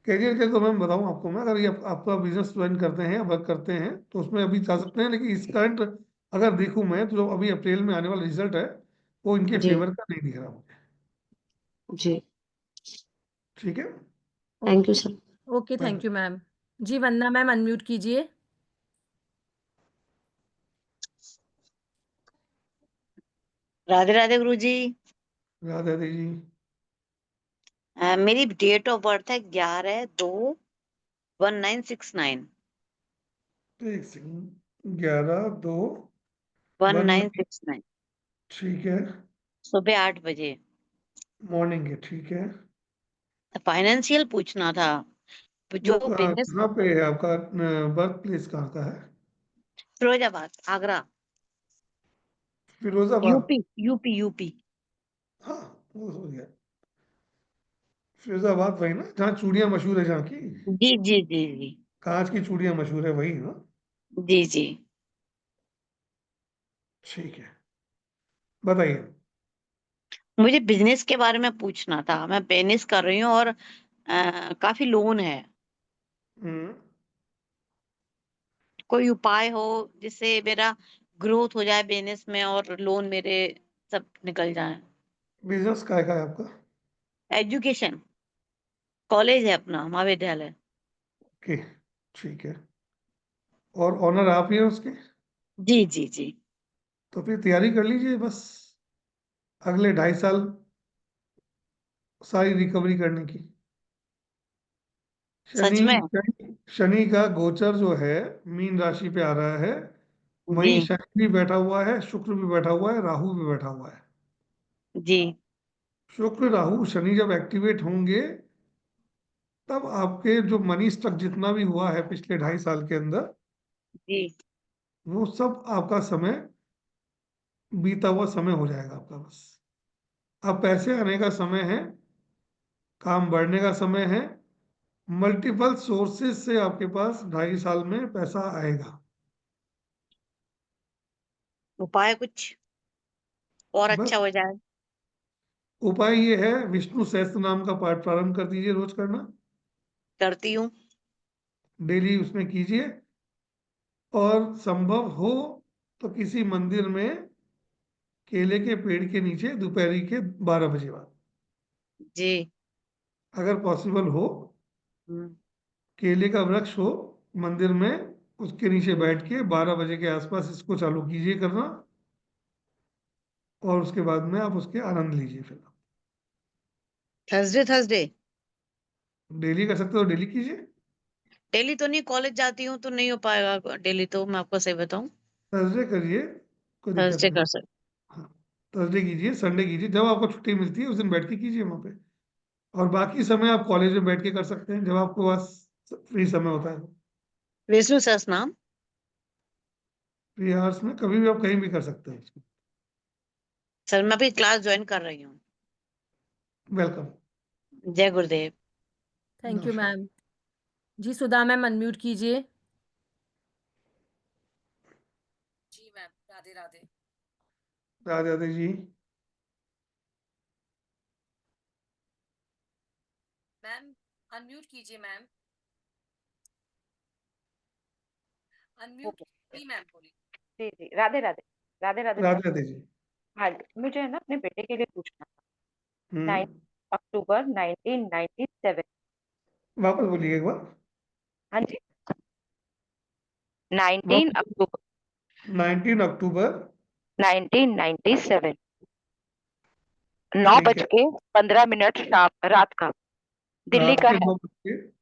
कैरियर के तो मैं बताऊं आपको, मैं अगर ये आपका बिजनेस ज्वाइन करते हैं, वर्क करते हैं तो उसमें अभी जा सकते हैं। लेकिन इस करंट अगर देखूं मैं तो जो अभी अप्रैल में आने वाला रिजल्ट है वो इनके जी फेवर का नहीं दिख रहा मुझे। जी। ठीक है। Thank okay. You sir. Okay, thank welcome. You ma'am. जी वंदना मैम, अनम्यूट कीजिए। राधे राधे गुरु जी। राधे राधे जी। मेरी डेट ऑफ बर्थ है 11/2/1969। तो एक second, 11/2 one 1। Nine six nine ठीक है। सुबह 8 बजे। मॉर्निंग है, ठीक है। फाइनेंशियल पूछना था, वो जो बिजनेस। कहाँ पे है आपका? बर्थ प्लेस कहाँ का है? Firozabad, Agra. Firozabad. UP UP UP. हाँ, वो हो गया। फिरोजाबाद वही ना जहाँ चूड़ियाँ मशहूर है, जहाँ की जी जी जी जी। कांच की चूड़ियाँ मशहूर है, वही ना? जी जी। ठीक है, बताइए। मुझे बिजनेस के बारे में पूछना था, मैं बिजनेस कर रही हूँ और काफी लोन है। हम्म। कोई उपाय हो जिससे मेरा ग्रोथ हो जाए बिजनेस में और लोन मेरे सब निकल जाए। बिजनेस काय का है आपका? एजुकेशन, कॉलेज है अपना, महाविद्यालय। ओके, ठीक है। और ऑनर आप ही हैं उसके? जी जी जी। तो फिर तैयारी कर लीजिए बस, अगले 2.5 साल सारी रिकवरी करने की। शनि सच में। शनि शनि का गोचर जो है मीन राशि पे आ रहा है। जी वहीं शनि भी बैठा हुआ है, शुक्र भी बैठा हुआ है, राहु भी बैठा हुआ है। जी शुक्र राहु शनि जब एक्टिवेट होंगे तब आपके जो मनी स्टक जितना भी हुआ है पिछले 2.5 साल के अंदर, जी। वो सब आपका समय, बीता हुआ समय हो जाएगा आपका। बस अब पैसे आने का समय है, काम बढ़ने का समय है। मल्टीपल सोर्सेज से आपके पास 2.5 साल में पैसा आएगा। उपाय कुछ और अच्छा बस हो जाए। उपाय ये है, विष्णु सहस्त्र नाम का पाठ प्रारंभ कर दीजिए रोज करना। करती हूँ। डेली उसमें कीजिए। और संभव हो तो किसी मंदिर में केले के पेड़ के नीचे दोपहरी के 12 बजे बाद, जी। अगर पॉसिबल हो, हम्म। केले का वृक्ष हो मंदिर में, उसके नीचे बैठ के 12 बजे के आसपास इसको चालू कीजिए करना। और उसके बाद में आप उसके आनंद लीजिए फिर। Thursday Thursday. डेली कर सकते हो, डेली कीजिए। डेली तो नहीं, कॉलेज जाती हूँ तो नहीं हो पाएगा डेली, तो मैं आपको सही बताऊं। थर्सडे करिए, कोई दिक्कत थर्सडे नहीं। कर सकते। थर्सडे कीजिए, संडे कीजिए, जब आपको छुट्टी मिलती है उस दिन बैठ के कीजिए वहाँ पे। और बाकी समय आप कॉलेज में बैठ के कर सकते हैं जब आपके पास फ्री समय होता है। विष्णु सहस्त्रनाम। फ्री आवर्स में कभी भी आप कहीं भी कर सकते हैं इसको। सर मैं अभी क्लास ज्वाइन कर रही हूँ। वेलकम। जय गुरुदेव। थैंक यू नमस्कार। मैम। जी सुधा मैम अनम्यूट कीजिए। जी मैम, राधे राधे। राधे राधे जी। मैम अनम्यूट कीजिए मैम। अनम्यूट। जी मैम बोलिए। जी जी, राधे राधे। राधे राधे सर। राधे राधे जी। हाँ जी, मुझे है ना अपने बेटे के लिए पूछना था। हम्म 9 अक्टूबर 1997। वापस बोलिए एक बार। हाँ जी, 19 वापस। अक्टूबर 19 अक्टूबर। 1997, 9 ठीक बज है। के 15 मिनट शाम रात का, दिल्ली रात का के है। 9 बज के। रात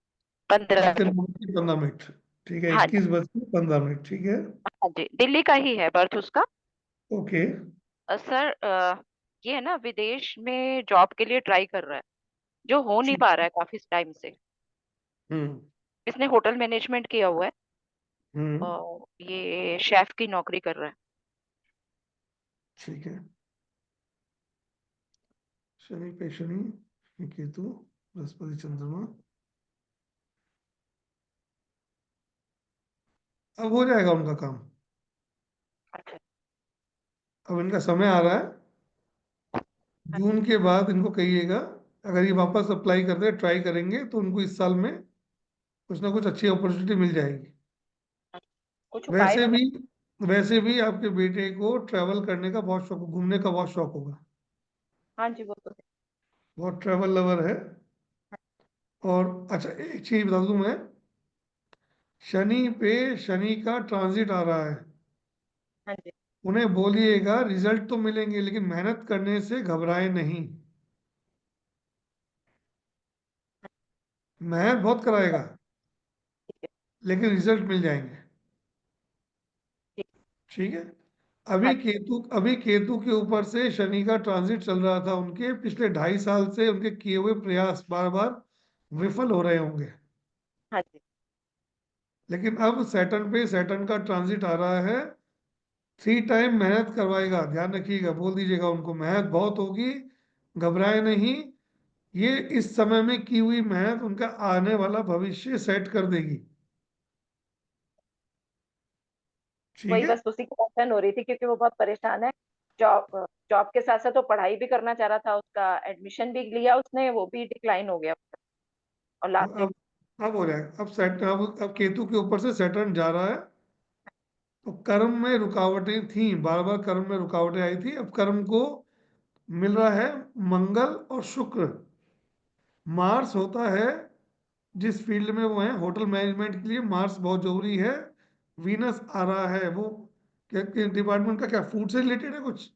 15 के 9 बज के 15 मिनट। ठीक है, हाँ जी, 21 बज के 15 मिनट, ठीक है। हाँ जी, दिल्ली का ही है बर्थ उसका। ओके। सर ये है ना विदेश में जॉब के लिए ट्राई कर रहा है, जो हो नहीं ठीक। पा रहा है काफी टाइम से। हम्म इसने होटल मैनेजमेंट किया हुआ है हम्म और ये शेफ की नौकरी कर रहा है। ठीक है। शनि पे शनि, केतु, बृहस्पति, चंद्रमा। अब हो जाएगा उनका काम। अच्छा। अब इनका समय आ रहा है। जून के बाद इनको कहिएगा, अगर ये वापस अप्लाई करते हैं, ट्राई करेंगे, तो उनको इस साल में कुछ ना कुछ अच्छी अपॉर्चुनिटी मिल जाएगी। कुछ उपाय वैसे बता। भी वैसे भी आपके बेटे को ट्रैवल करने का बहुत शौक, घूमने का बहुत शौक होगा। हाँ जी, वो तो है। बहुत ट्रैवल लवर है। और अच्छा, एक चीज बता दूं मैं, शनि पे शनि का ट्रांजिट आ रहा है। हाँ जी। उन्हें बोलिएगा रिजल्ट तो मिलेंगे, लेकिन मेहनत करने से घबराए नहीं। मेहनत बहुत कराएगा, ठीक है। लेकिन रिजल्ट मिल जाएंगे। ठीक। ठीक है। हाँ। अभी केतु के ऊपर से शनि का ट्रांजिट चल रहा था, उनके पिछले 2.5 साल से उनके किए हुए प्रयास बार बार विफल हो रहे होंगे। हाँ जी। लेकिन अब सैटर्न पे सैटर्न का ट्रांजिट आ रहा है। 3 टाइम मेहनत करवाएगा, ध्यान रखिएगा, बोल दीजिएगा उनको मेहनत बहुत होगी, घबराए नहीं। ये इस समय में की हुई मेहनत उनका आने वाला भविष्य सेट कर देगी। ठीक वही है। बस उसी की टेंशन हो रही थी क्योंकि वो बहुत परेशान है। जॉब जॉब के साथ साथ वो पढ़ाई भी करना चाह रहा था, उसका एडमिशन भी लिया उसने, वो भी डिक्लाइन हो गया और तो लास्ट में। अब हो जाएगा। अब केतु के ऊपर से सैटर्न जा रहा है। तो कर्म में रुकावटें थी, बार बार कर्म में रुकावटें आई थी, अब कर्म को मिल रहा है मंगल और शुक्र। मार्स होता है, जिस फील्ड में वो है होटल मैनेजमेंट के लिए मार्स बहुत जरूरी है। वीनस आ रहा है, वो क्या डिपार्टमेंट का, क्या फूड से रिलेटेड है कुछ,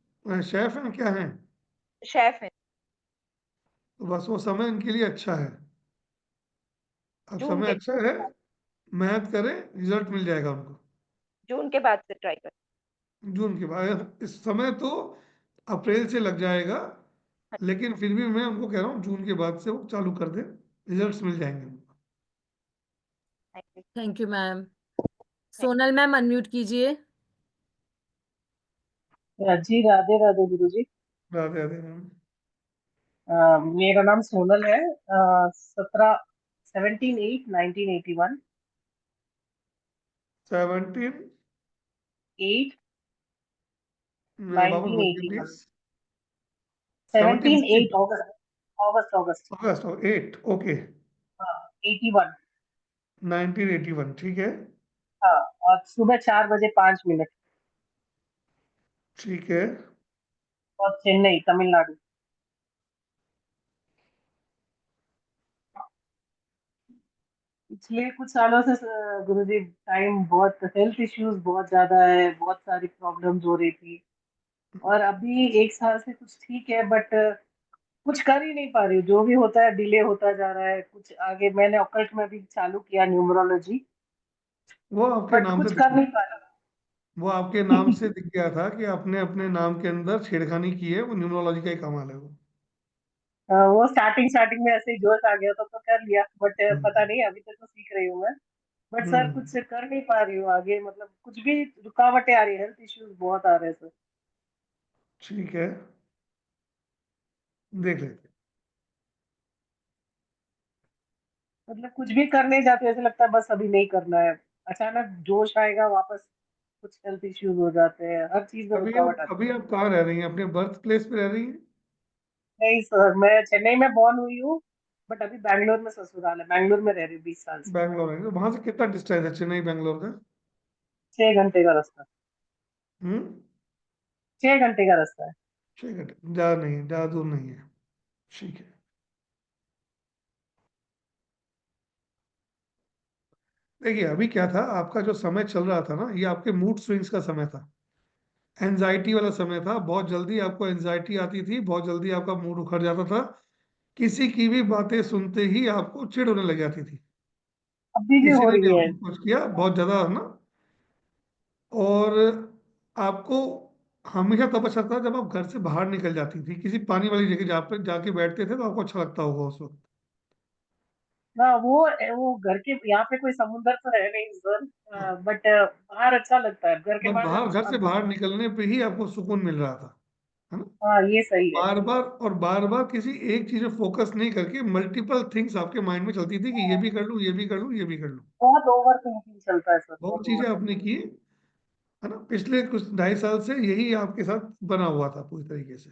शेफ है क्या है। शेफ है। तो बस वो समय इनके लिए अच्छा है। अब जून समय के अच्छा है, मेहनत करें, रिजल्ट मिल जाएगा उनको। जून के बाद से ट्राई कर। जून के बाद, इस समय तो अप्रैल से लग जाएगा, लेकिन फिर भी मैं उनको कह रहा हूँ जून के बाद से वो चालू कर दें, रिजल्ट्स मिल जाएंगे उनको। Thank you. Thank you ma'am. Sonal ma'am unmute कीजिए। जी राधे राधे गुरु जी। राधे राधे मैम। मेरा नाम सोनल है। 17/8/1981। 17। 8 वापस बोलिए 1981। Please. 17 17 8 August. August August. August 8, okay. हाँ 81। 1981, ठीक है। हाँ, और सुबह 4 बजे 5 मिनट। ठीक है। और चेन्नई तमिलनाडु। पिछले कुछ सालों से गुरु जी टाइम बहुत हेल्थ इश्यूज बहुत ज्यादा है, बहुत सारी प्रॉब्लम्स हो रही थी। और अभी 1 साल से कुछ ठीक है, बट कुछ कर ही नहीं पा रही हूँ। जो भी होता है डिले होता जा रहा है। कुछ आगे मैंने ऑकल्ट में भी चालू किया, न्यूमरोलॉजी, वो आपके बट नाम से कुछ कर दिखा, नहीं पा रहा। वो आपके नाम से दिख गया था कि आपने अपने नाम के अंदर छेड़खानी की है, वो न्यूमरोलॉजी का ही कमाल है वो। वो स्टार्टिंग स्टार्टिंग में ऐसे ही जोश आ गया तो कर लिया, बट पता नहीं, अभी तक तो सीख रही हूँ मैं। बट सर हम्म, कुछ कर नहीं पा रही हूँ आगे, मतलब कुछ भी रुकावटें आ रही है, हेल्थ इश्यूज बहुत आ रहे हैं सर। ठीक है, देख लेते मतलब कुछ भी करने जाते हैं, ऐसे लगता है बस अभी नहीं करना है, अचानक जोश आएगा वापस, कुछ हेल्थ इश्यूज हो जाते हैं, हर चीज में हैं। रुकावट आती अभी आप कहाँ रह रही हैं? अपने बर्थ प्लेस पे रह रही हैं? है। नहीं सर, मैं चेन्नई में बॉर्न हुई हूँ, बट अभी बैंगलोर में ससुराल है, बैंगलोर में रह रही हूँ 20 साल से। बैंगलोर है, तो वहां से कितना डिस्टेंस है चेन्नई बैंगलोर का? 6 घंटे का रास्ता। हम्म, 6 घंटे का रास्ता है। 6 घंटे ज़्यादा नहीं है, ज़्यादा दूर नहीं है। ठीक है, देखिए अभी क्या था, आपका जो समय चल रहा था ना, ये आपके मूड स्विंग्स का समय था, एनजाइटी वाला समय था। बहुत जल्दी आपको एनजाइटी आती थी, बहुत जल्दी आपका मूड उखड़ जाता था, किसी की भी बातें सुनते ही आपको चिढ़ होने लग जाती थी। अभी भी किसी हो ने भी रही है। आपको कुछ किया बहुत ज्यादा ना, और आपको हमेशा तब अच्छा लगता था जब आप घर से बाहर निकल जाती थी, किसी पानी वाली जगह जहाँ पे जाके बैठते थे, तो आपको अच्छा लगता होगा उस वक्त। हाँ, वो घर के यहाँ पे कोई समुंदर तो है नहीं हाँ, सर, बट बाहर अच्छा लगता है, घर के बस बाहर बाहर, जाके घर से शांत बाहर होता निकलने पे ही आपको सुकून मिल रहा था, है ना? है। हाँ, ये सही है। बार बार किसी एक चीज पे फोकस नहीं करके मल्टीपल थिंग्स आपके माइंड में चलती थी कि ये भी कर लूं, ये भी कर लूं, ये भी कर लूं। बहुत ओवर थिंकिंग चलता है सर, बहुत बहुत ओवर चीजें आपने थिंकिंग। की, है ना? पिछले कुछ 2.5 साल से यही आपके साथ बना हुआ था पूरी तरीके से।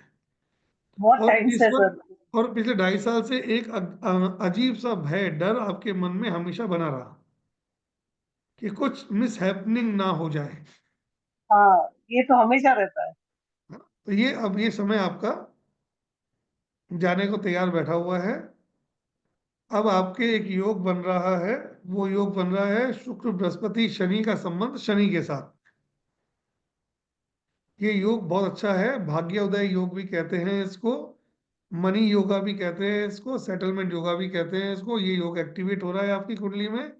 बहुत और टाइम इस से सर। वक्त, और पिछले 2.5 साल से एक अजीब सा भय, डर आपके मन में हमेशा बना रहा कि कुछ मिस हैपनिंग ना हो जाए, हाँ, ये तो हमेशा रहता है। है ना? तो ये अब ये समय आपका जाने को तैयार बैठा हुआ है। अब आपके एक योग बन रहा है, वो योग बन रहा है शुक्र बृहस्पति शनि का संबंध शनि के साथ। ये योग बहुत अच्छा है, भाग्योदय योग भी कहते हैं इसको, मनी योगा भी कहते हैं इसको, सेटलमेंट योगा भी कहते हैं इसको। ये योग एक्टिवेट हो रहा है आपकी कुंडली में।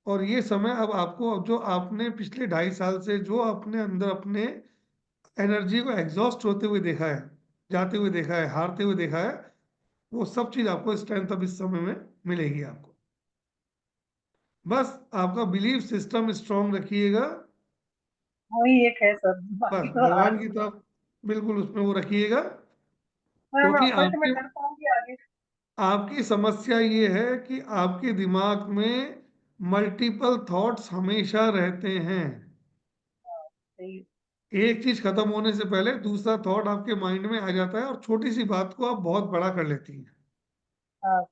और ये समय अब आपको, अब जो आपने पिछले 2.5 साल से जो अपने अंदर अपने एनर्जी को एग्जॉस्ट होते हुए देखा है, जाते हुए देखा है, हारते हुए देखा है, वो सब चीज आपको स्ट्रेंथ अब इस समय में मिलेगी आपको। बस आपका बिलीफ सिस्टम स्ट्रांग रखिएगा, वही एक है सर, बस बाकी तो भगवान आज की तरफ बिल्कुल उसमें वो रखिएगा। मैं क्योंकि एफर्ट में आपके, कर पाऊंगी आगे। आपकी समस्या ये है कि आपके दिमाग में मल्टीपल थॉट्स हमेशा रहते हैं। सही। एक चीज खत्म होने से पहले दूसरा थॉट आपके माइंड में आ जाता है, और छोटी सी बात को आप बहुत बड़ा कर लेती हैं। हाँ,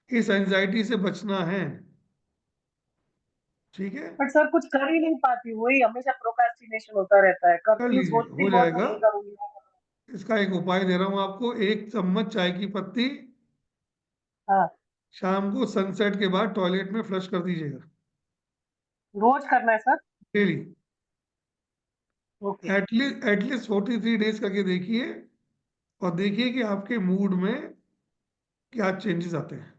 इस एंजाइटी से बचना है, ठीक है? बट सर कुछ कर ही नहीं पाती, वही हमेशा प्रोक्रास्टिनेशन होता रहता है, कर करती हूँ, लीजिए, सोचती हो बहुत हूँ, जाएगा। नहीं करूंगी। इसका एक उपाय दे रहा हूं आपको, 1 चम्मच चाय की पत्ती हाँ, शाम को सनसेट के बाद टॉयलेट में फ्लश कर दीजिएगा, रोज करना है sir? Daily. Okay. At least 43 days करके देखिए, और देखिए कि आपके मूड में क्या चेंजेस आते हैं,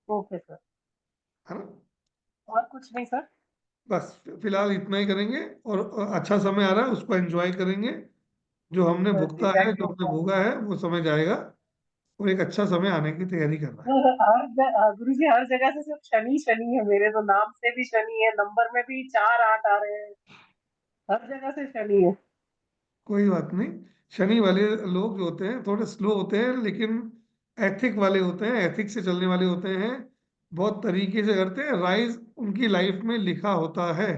ओके सर। है ना? और कुछ नहीं सर? बस फिलहाल इतना ही करेंगे, और अच्छा समय आ रहा है उसको एंजॉय करेंगे। जो हमने जी, भुगता है, थैंक जो यू। हमने भोगा है, वो समय जाएगा, और एक अच्छा समय आने की तैयारी करना है। गुरु जी, हर जगह से सिर्फ शनि शनि है, मेरे तो नाम से भी शनि है, नंबर में भी 4 8 आ रहे हैं, हर जगह से शनि है। कोई बात नहीं, शनि वाले लोग जो होते हैं थोड़े स्लो होते हैं, लेकिन एथिक वाले होते हैं, एथिक से चलने वाले होते हैं, बहुत तरीके से करते हैं, राइज उनकी लाइफ में लिखा होता है।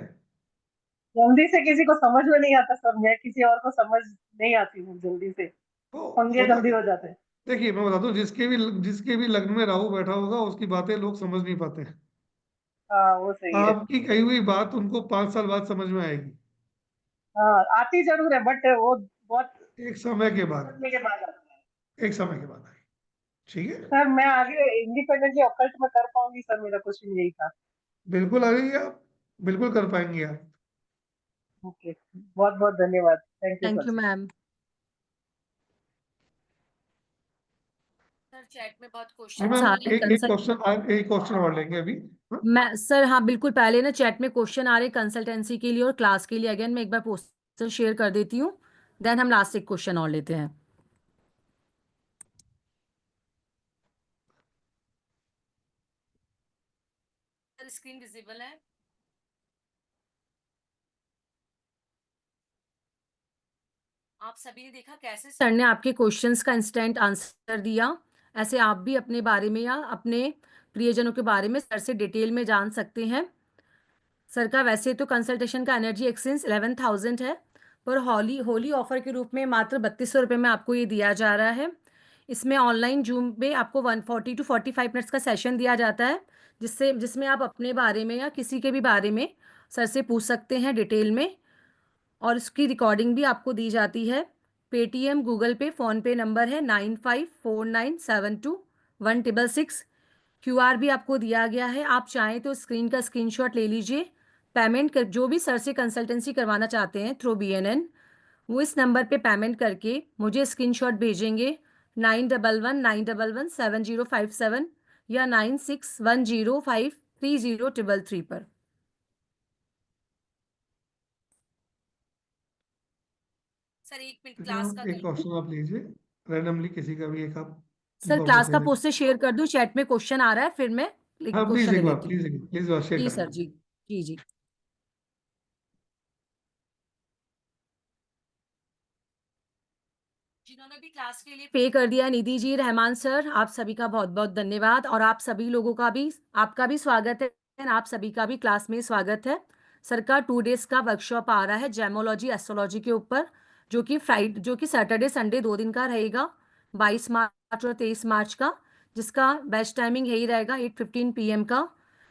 जल्दी से किसी को समझ में नहीं आता सर, मैं किसी और को समझ नहीं आती हूँ जल्दी से, तो पंगे होता जल्दी क्या, हो जाते हैं। देखिए मैं बता दूं, जिसके भी लग्न में राहु बैठा होगा उसकी बातें लोग समझ नहीं पाते हैं। हाँ, वो सही है। आपकी कही हुई बात उनको 5 साल बाद समझ में आएगी, हाँ, आती जरूर है, बट वो बहुत एक समय के बाद, करने के बाद आता है। एक समय के बाद आएगी, ठीक है? सर मैं आगे इंडिपेंडेंटली ऑकल्ट में कर पाऊंगी सर, मेरा क्वेश्चन यही था। बिल्कुल आ जाइए आप, बिल्कुल कर पाएंगे आप। ओके, बहुत बहुत धन्यवाद, thank you thank sir. You ma'am. Sir chat में बहुत जी क्वेश्चंस मैम, आ रहे हैं एक क्वेश्चन और लेंगे अभी। हाँ? मैं सर, हाँ बिल्कुल, पहले ना चैट में क्वेश्चन आ रहे कंसल्टेंसी के लिए और क्लास के लिए। अगेन मैं एक बार पोस्टर शेयर कर देती हूँ, देन हम लास्ट एक क्वेश्चन और लेते हैं। सर स्क्रीन विजिबल है? आप सभी ने देखा कैसे सर ने आपके क्वेश्चंस का इंस्टेंट आंसर दिया। ऐसे आप भी अपने बारे में या अपने प्रियजनों के बारे में सर से डिटेल में जान सकते हैं। सर का वैसे तो कंसल्टेशन का एनर्जी एक्सचेंज 11,000 है, पर होली होली ऑफर के रूप में मात्र 3200 रुपये में आपको ये दिया जा रहा है। इसमें ऑनलाइन जूम पे आपको 140 to 45 मिनट्स का सेशन दिया जाता है, जिसमें आप अपने बारे में या किसी के भी बारे में सर से पूछ सकते हैं डिटेल में, और उसकी रिकॉर्डिंग भी आपको दी जाती है। पेटीएम, गूगल पे, फ़ोनपे नंबर है 9549721666। क्यूआर भी आपको दिया गया है, आप चाहें तो स्क्रीन का स्क्रीनशॉट ले लीजिए। पेमेंट कर जो भी सर से कंसल्टेंसी करवाना चाहते हैं थ्रू बीएनएन, वो इस नंबर पे पेमेंट करके मुझे स्क्रीनशॉट भेजेंगे 9119117057 या 9610530333 पर। सर 1 मिनट ठीक है क्लास मैम, का एक कर दूं? क्वेश्चन आप लीजिए रैंडमली, किसी का भी एक आप सर वापस क्लास दे का दें। पोस्टर शेयर कर दूं? चैट में क्वेश्चन आ रहा है, फिर मैं हाँ क्वेश्चन प्लीज ले एक बार, लेती हूँ। प्लीज एक बार शेयर जी कर सर, दें। जी जी जी। जिन्होंने भी क्लास के लिए पे कर दिया, निधि जी, रहमान सर, आप सभी का बहुत बहुत धन्यवाद। और आप सभी लोगों का भी, आपका भी स्वागत है, आप सभी का भी क्लास में स्वागत है। सर का 2 डेज का वर्कशॉप आ रहा है जेमोलॉजी एस्ट्रोलॉजी के ऊपर, जो कि सैटरडे संडे 2 दिन का रहेगा, 22 मार्च और 23 मार्च का, जिसका बेस्ट टाइमिंग यही रहेगा 8:15 PM का।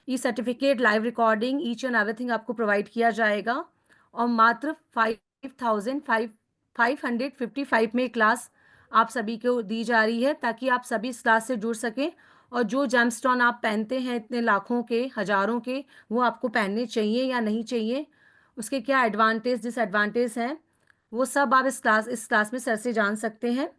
E certificate, live recording, each and everything आपको प्रोवाइड किया जाएगा। और मात्र 5,555 में क्लास आप सभी को दी जा रही है, ताकि आप सभी इस क्लास से जुड़ सकें। और जो जेमस्टोन आप पहनते हैं इतने लाखों के, हजारों के, वो आपको पहनने चाहिए या नहीं चाहिए, उसके क्या एडवांटेज डिसएडवांटेज हैं, वो सब आप इस क्लास में सर से जान सकते हैं।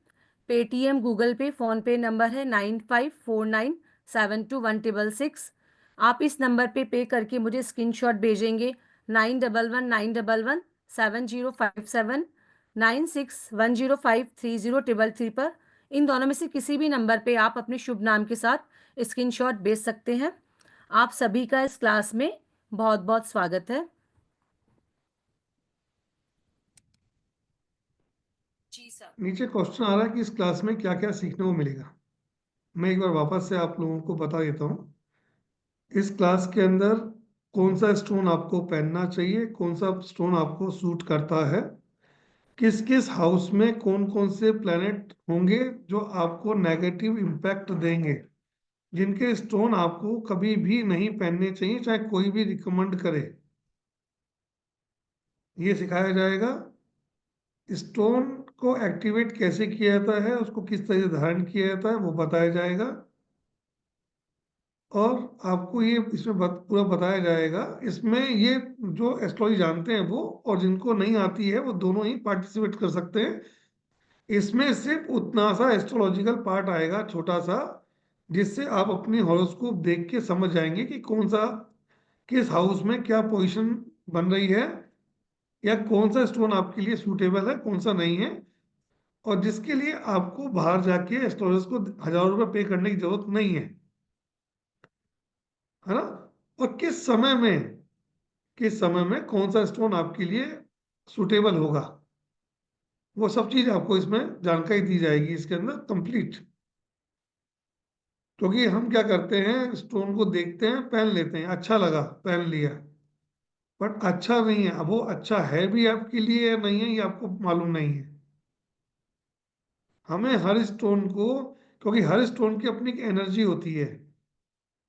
पेटीएम, गूगल पे, फ़ोनपे नंबर है 9549721666। आप इस नंबर पे करके मुझे स्क्रीनशॉट भेजेंगे 9119117057 9610530333 पर। इन दोनों में से किसी भी नंबर पे आप अपने शुभ नाम के साथ स्क्रीनशॉट भेज सकते हैं। आप सभी का इस क्लास में बहुत बहुत स्वागत है। जी सर। नीचे क्वेश्चन आ रहा है कि इस क्लास में क्या क्या सीखने को मिलेगा। मैं एक बार वापस से आप लोगों को बता देता हूँ। इस क्लास के अंदर कौन सा स्टोन आपको पहनना चाहिए, कौन सा स्टोन आपको सूट करता है, किस किस हाउस में कौन कौन से प्लैनेट होंगे जो आपको नेगेटिव इम्पैक्ट देंगे, जिनके स्टोन आपको कभी भी नहीं पहनने चाहिए चाहे कोई भी रिकमेंड करे, ये सिखाया जाएगा। स्टोन को एक्टिवेट कैसे किया जाता है, उसको किस तरह से धारण किया जाता है, वो बताया जाएगा। और आपको ये इसमें पूरा बताया जाएगा। इसमें ये जो एस्ट्रोलॉजी जानते हैं वो, और जिनको नहीं आती है, वो दोनों ही पार्टिसिपेट कर सकते हैं। इसमें सिर्फ उतना सा एस्ट्रोलॉजिकल पार्ट आएगा, छोटा सा, जिससे आप अपनी हॉरोस्कोप देख के समझ जाएंगे कि कौन सा, किस हाउस में क्या पोजीशन बन रही है, या कौन सा स्टोन आपके लिए सूटेबल है, कौन सा नहीं है, और जिसके लिए आपको बाहर जाके एस्ट्रोलॉजर को हजारों रुपए पे करने की जरूरत नहीं है ना। और किस समय में कौन सा स्टोन आपके लिए सूटेबल होगा, वो सब चीज आपको इसमें जानकारी दी जाएगी इसके अंदर कंप्लीट। क्योंकि हम क्या करते हैं, स्टोन को देखते हैं, पहन लेते हैं, अच्छा लगा पहन लिया, बट अच्छा नहीं है। अब वो अच्छा है भी आपके लिए या नहीं है, ये आपको मालूम नहीं है। हमें हर स्टोन को, क्योंकि हर स्टोन की अपनी एक एनर्जी होती है,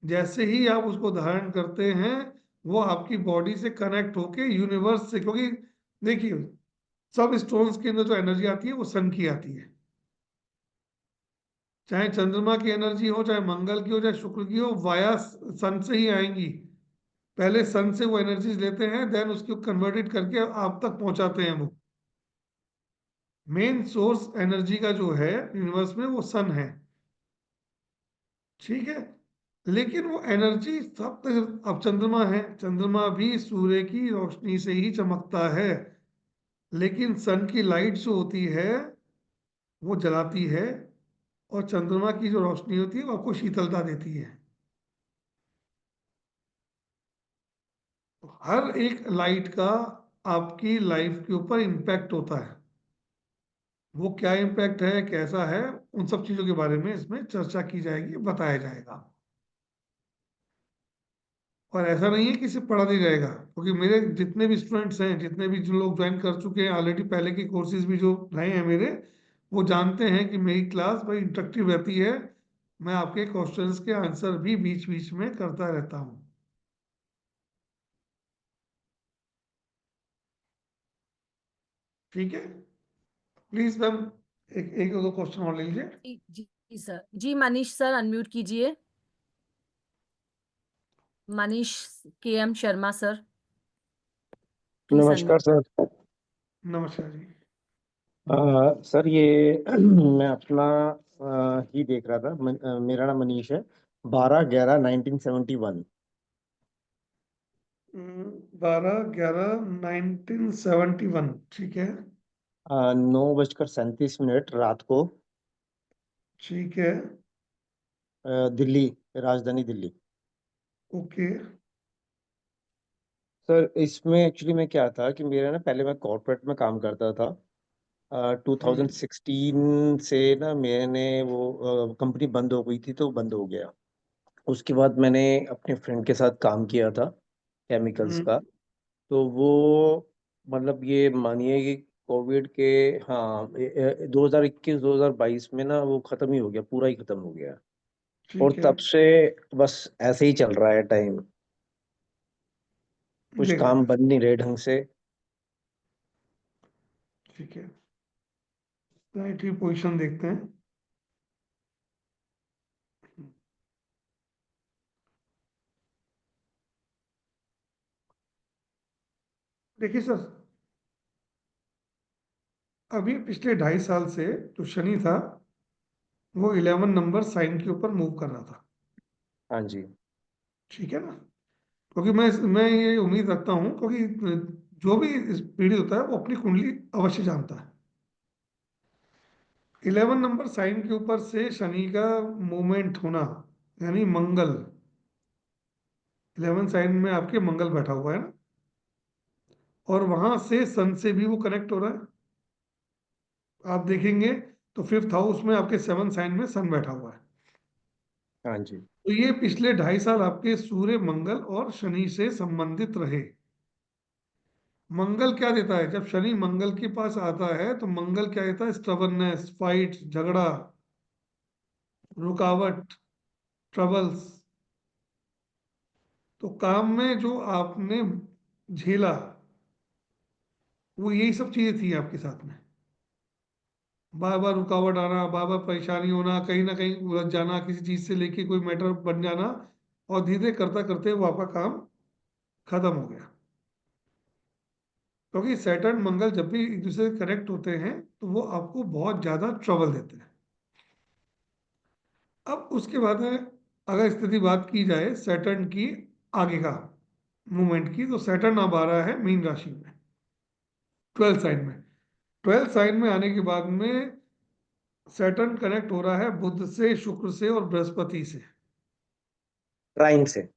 जैसे ही आप उसको धारण करते हैं वो आपकी बॉडी से कनेक्ट होके यूनिवर्स से, क्योंकि देखिए सब स्टोन्स के अंदर जो एनर्जी आती है वो सन की आती है। चाहे चंद्रमा की एनर्जी हो, चाहे मंगल की हो, चाहे शुक्र की हो, वाया सन से ही आएंगी। पहले सन से वो एनर्जीज लेते हैं, देन उसको कन्वर्टेड करके आप तक पहुंचाते हैं। वो मेन सोर्स एनर्जी का जो है यूनिवर्स में वो सन है। ठीक है, लेकिन वो एनर्जी सब तक, अब चंद्रमा है, चंद्रमा भी सूर्य की रोशनी से ही चमकता है, लेकिन सन की लाइट जो होती है वो जलाती है, और चंद्रमा की जो रोशनी होती है वो आपको शीतलता देती है। तो हर एक लाइट का आपकी लाइफ के ऊपर इम्पैक्ट होता है। वो क्या इम्पैक्ट है, कैसा है, उन सब चीजों के बारे में इसमें चर्चा की जाएगी, बताया जाएगा। और ऐसा नहीं है कि सिर्फ पढ़ा नहीं जाएगा, क्योंकि मेरे जितने भी स्टूडेंट्स हैं, जितने भी जो लोग ज्वाइन कर चुके हैं ऑलरेडी, पहले के कोर्सेज भी जो रहे हैं मेरे, वो जानते हैं कि मेरी क्लास बड़ी इंटरेक्टिव रहती है। मैं आपके क्वेश्चंस के आंसर भी बीच बीच में करता रहता हूँ। ठीक है, प्लीज मैम एक एक दो क्वेश्चन और ले लीजिए। जी सर। जी मनीष सर अनम्यूट कीजिए। Manish KM Sharma sir, please नमस्कार अनम्यूट। सर। नमस्कार जी। सर ये मैं अपना ही देख रहा था। मेरा नाम मनीष है। 12/11/1971। 12/11/1971, ठीक है। 9:37 रात को। ठीक है। दिल्ली, राजधानी दिल्ली। ओके। सर इसमें एक्चुअली में क्या था कि मेरा ना, पहले मैं कॉर्पोरेट में काम करता था। 2016 से ना मैंने वो कंपनी बंद हो गई थी तो बंद हो गया। उसके बाद मैंने अपने फ्रेंड के साथ काम किया था केमिकल्स का। तो वो मतलब ये मानिए कि कोविड के, हाँ, 2021-2022 में ना वो खत्म ही हो गया, पूरा ही खत्म हो गया। और ठीक है, तब से बस ऐसे ही चल रहा है टाइम। कुछ देखो, काम बन नहीं रहे ढंग से। ठीक है, प्लानिटरी पोजीशन देखते हैं। देखिए सर, अभी पिछले 2.5 साल से जो शनि था वो 11 नंबर साइन के ऊपर मूव कर रहा था। हाँ जी। ठीक है ना, क्योंकि मैं ये उम्मीद रखता हूँ, क्योंकि जो भी इस पीढ़ी होता है वो अपनी कुंडली अवश्य जानता है। 11 नंबर साइन के ऊपर से शनि का मूवमेंट होना, यानी मंगल, 11 साइन में आपके मंगल बैठा हुआ है ना, और वहां से सन से भी वो कनेक्ट हो रहा है। आप देखेंगे तो 5th हाउस में आपके 7 साइन में सन बैठा हुआ है। हाँ जी। तो ये पिछले 2.5 साल आपके सूर्य मंगल और शनि से संबंधित रहे। मंगल क्या देता है, जब शनि मंगल के पास आता है तो मंगल क्या देता है, स्टबर्ननेस, फाइट, झगड़ा, रुकावट, ट्रबल्स। तो काम में जो आपने झेला वो यही सब चीजें थी आपके साथ में। बार बार रुकावट आना, बार बार परेशानी होना, कहीं ना कहीं उलझ जाना, किसी चीज से लेके कोई मैटर बन जाना, और धीरे धीरे करता करते वो आपका काम खत्म हो गया। क्योंकि सैटर्न मंगल जब भी एक दूसरे से कनेक्ट होते हैं तो वो आपको बहुत ज्यादा ट्रबल देते हैं। अब उसके बाद में अगर स्थिति बात की जाए सैटर्न की आगे का मूवमेंट की, तो सैटर्न अब आ रहा है मीन राशि में, 12 साइन में। 12 साइन में आने के बाद में सैटर्न कनेक्ट हो रहा है बुध से, शुक्र से और बृहस्पति से, ट्राइन से।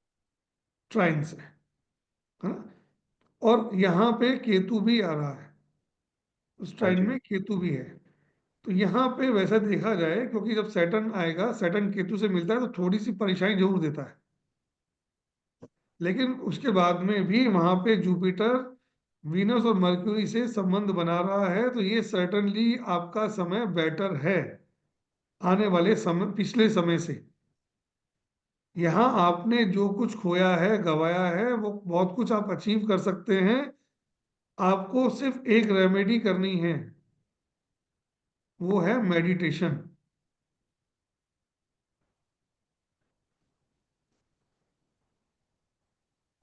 ट्राइन से, है ना। और यहाँ पे केतु भी आ रहा है, उस हाँ ट्राइन जी। में केतु भी है। तो यहाँ पे वैसा देखा जाए, क्योंकि जब सैटर्न आएगा, सैटर्न केतु से मिलता है तो थोड़ी सी परेशानी जरूर देता है, लेकिन उसके बाद में भी वहां पे जुपिटर, वीनस और मर्क्यूरी से संबंध बना रहा है, तो ये सर्टनली आपका समय बेटर है आने वाले समय, पिछले समय से। यहाँ आपने जो कुछ खोया है, गवाया है, वो बहुत कुछ आप अचीव कर सकते हैं। आपको सिर्फ एक रेमेडी करनी है, वो है मेडिटेशन।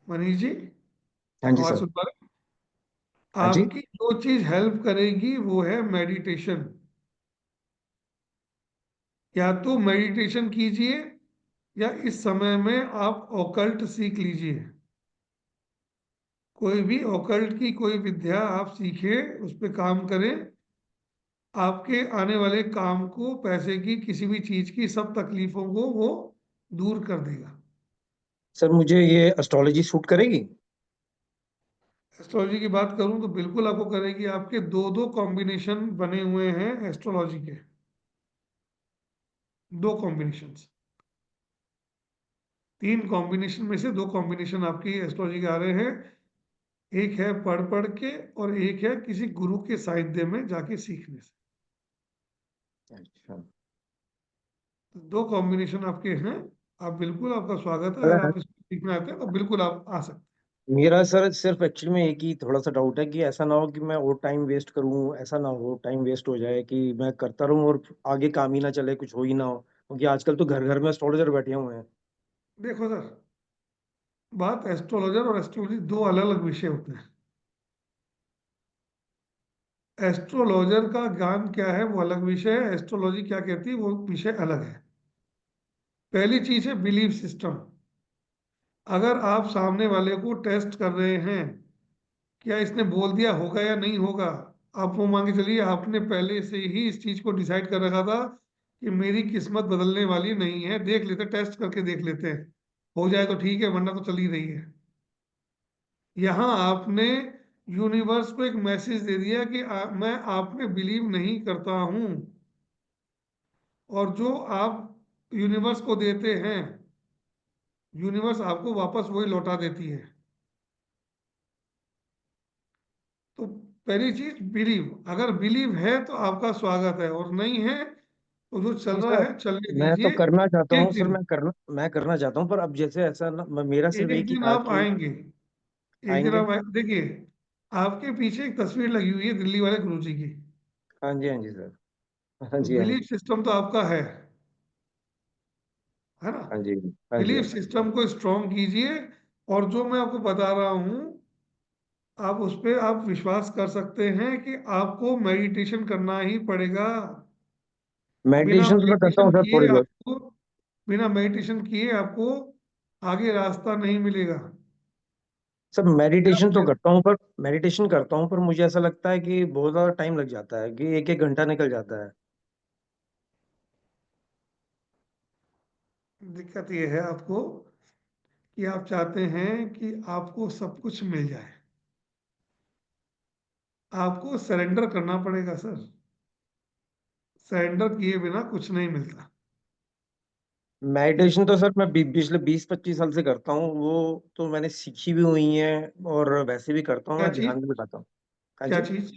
मनीष जी, हाँ जी आवाज सर। सुन पा रहे हैं? हाँ जी। आपकी जो चीज हेल्प करेगी वो है मेडिटेशन। या तो मेडिटेशन कीजिए, या इस समय में आप ऑकल्ट सीख लीजिए। कोई भी ऑकल्ट की कोई विद्या आप सीखें, उस पर काम करें। आपके आने वाले काम को, पैसे की, किसी भी चीज की, सब तकलीफों को वो दूर कर देगा। सर मुझे ये एस्ट्रोलॉजी सूट करेगी? एस्ट्रोलॉजी की बात करूं तो बिल्कुल आपको करेगी। आपके दो दो कॉम्बिनेशन बने हुए हैं एस्ट्रोलॉजी के, दो कॉम्बिनेशंस। 3 कॉम्बिनेशन में से 2 कॉम्बिनेशन आपकी एस्ट्रोलॉजी के आ रहे हैं। एक है पढ़ पढ़ के, और एक है किसी गुरु के सानिध्य में जाके सीखने से। अच्छा। 2 कॉम्बिनेशन आपके हैं। आप बिल्कुल, आपका स्वागत है। अगर अगर आप इसको सीखना चाहते हैं तो बिल्कुल आप आ सकते मेरा सर सिर्फ एक्चुअली में एक ही थोड़ा सा डाउट है कि ऐसा ना हो कि मैं और टाइम वेस्ट करूं, ऐसा ना हो टाइम वेस्ट हो जाए कि मैं करता रहूं और आगे काम ही ना चले, कुछ हो ही ना हो, क्योंकि आजकल तो घर घर में एस्ट्रोलॉजर बैठे हुए हैं। हैं। देखो सर, बात एस्ट्रोलॉजर और एस्ट्रोलॉजी 2 अलग अलग विषय होते हैं। एस्ट्रोलॉजर का ज्ञान क्या है वो अलग विषय है, एस्ट्रोलॉजी क्या कहती है वो विषय अलग है। पहली चीज है बिलीफ सिस्टम। अगर आप सामने वाले को टेस्ट कर रहे हैं, क्या इसने बोल दिया होगा या नहीं होगा, आप वो मान के चलिए आपने पहले से ही इस चीज को डिसाइड कर रखा था कि मेरी किस्मत बदलने वाली नहीं है, देख लेते, टेस्ट करके देख लेते हैं, हो जाए तो ठीक है, वरना तो चल ही रही है। यहाँ आपने यूनिवर्स को एक मैसेज दे दिया कि मैं आप में बिलीव नहीं करता हूं, और जो आप यूनिवर्स को देते हैं, यूनिवर्स आपको वापस वही लौटा देती है। तो पहली चीज बिलीव। अगर बिलीव है तो आपका स्वागत है, और नहीं है तो जो चल नहीं रहा सर, है चलने मैं तो दीजिए। करना चाहता हूँ एक सर, दिन, मैं करना चाहता हूँ, पर अब जैसे ऐसा ना, मेरा सिर्फ एक एक ही दिन था आप कि आएंगे। एक दिन आएंगे। आप देखिए, आपके पीछे एक तस्वीर लगी हुई है दिल्ली वाले गुरु जी की। हाँ जी, हाँ जी सर। हाँ तो जी, हाँ बिलीफ जी। सिस्टम तो आपका है ना। हाँ जी, हाँ जी, बिलीफ हाँ जी। सिस्टम को स्ट्रॉन्ग कीजिए, और जो मैं आपको बता रहा हूँ, आप उस पर आप विश्वास कर सकते हैं कि आपको मेडिटेशन करना ही पड़ेगा। बिना मेडिटेशन तो मैं करता मेडिटेशन हूँ सर किए थोड़ी बहुत। आपको, बिना मेडिटेशन किए आपको आगे रास्ता नहीं मिलेगा। सर मेडिटेशन तो करता हूँ, पर मेडिटेशन करता हूँ पर मुझे ऐसा लगता है कि बहुत ज्यादा टाइम लग जाता है, कि एक एक घंटा निकल जाता है। दिक्कत ये है आपको कि आप चाहते हैं कि आपको सब कुछ मिल जाए। आपको सरेंडर करना पड़ेगा सर। सरेंडर किए बिना कुछ नहीं मिलता। मेडिटेशन तो सर मैं पिछले 20-25 साल से करता हूँ, वो तो मैंने सीखी भी हुई है, और वैसे भी करता हूँ, क्या मैं चीज? ध्यान भी लगाता हूँ। हाँ क्या जी। चीज?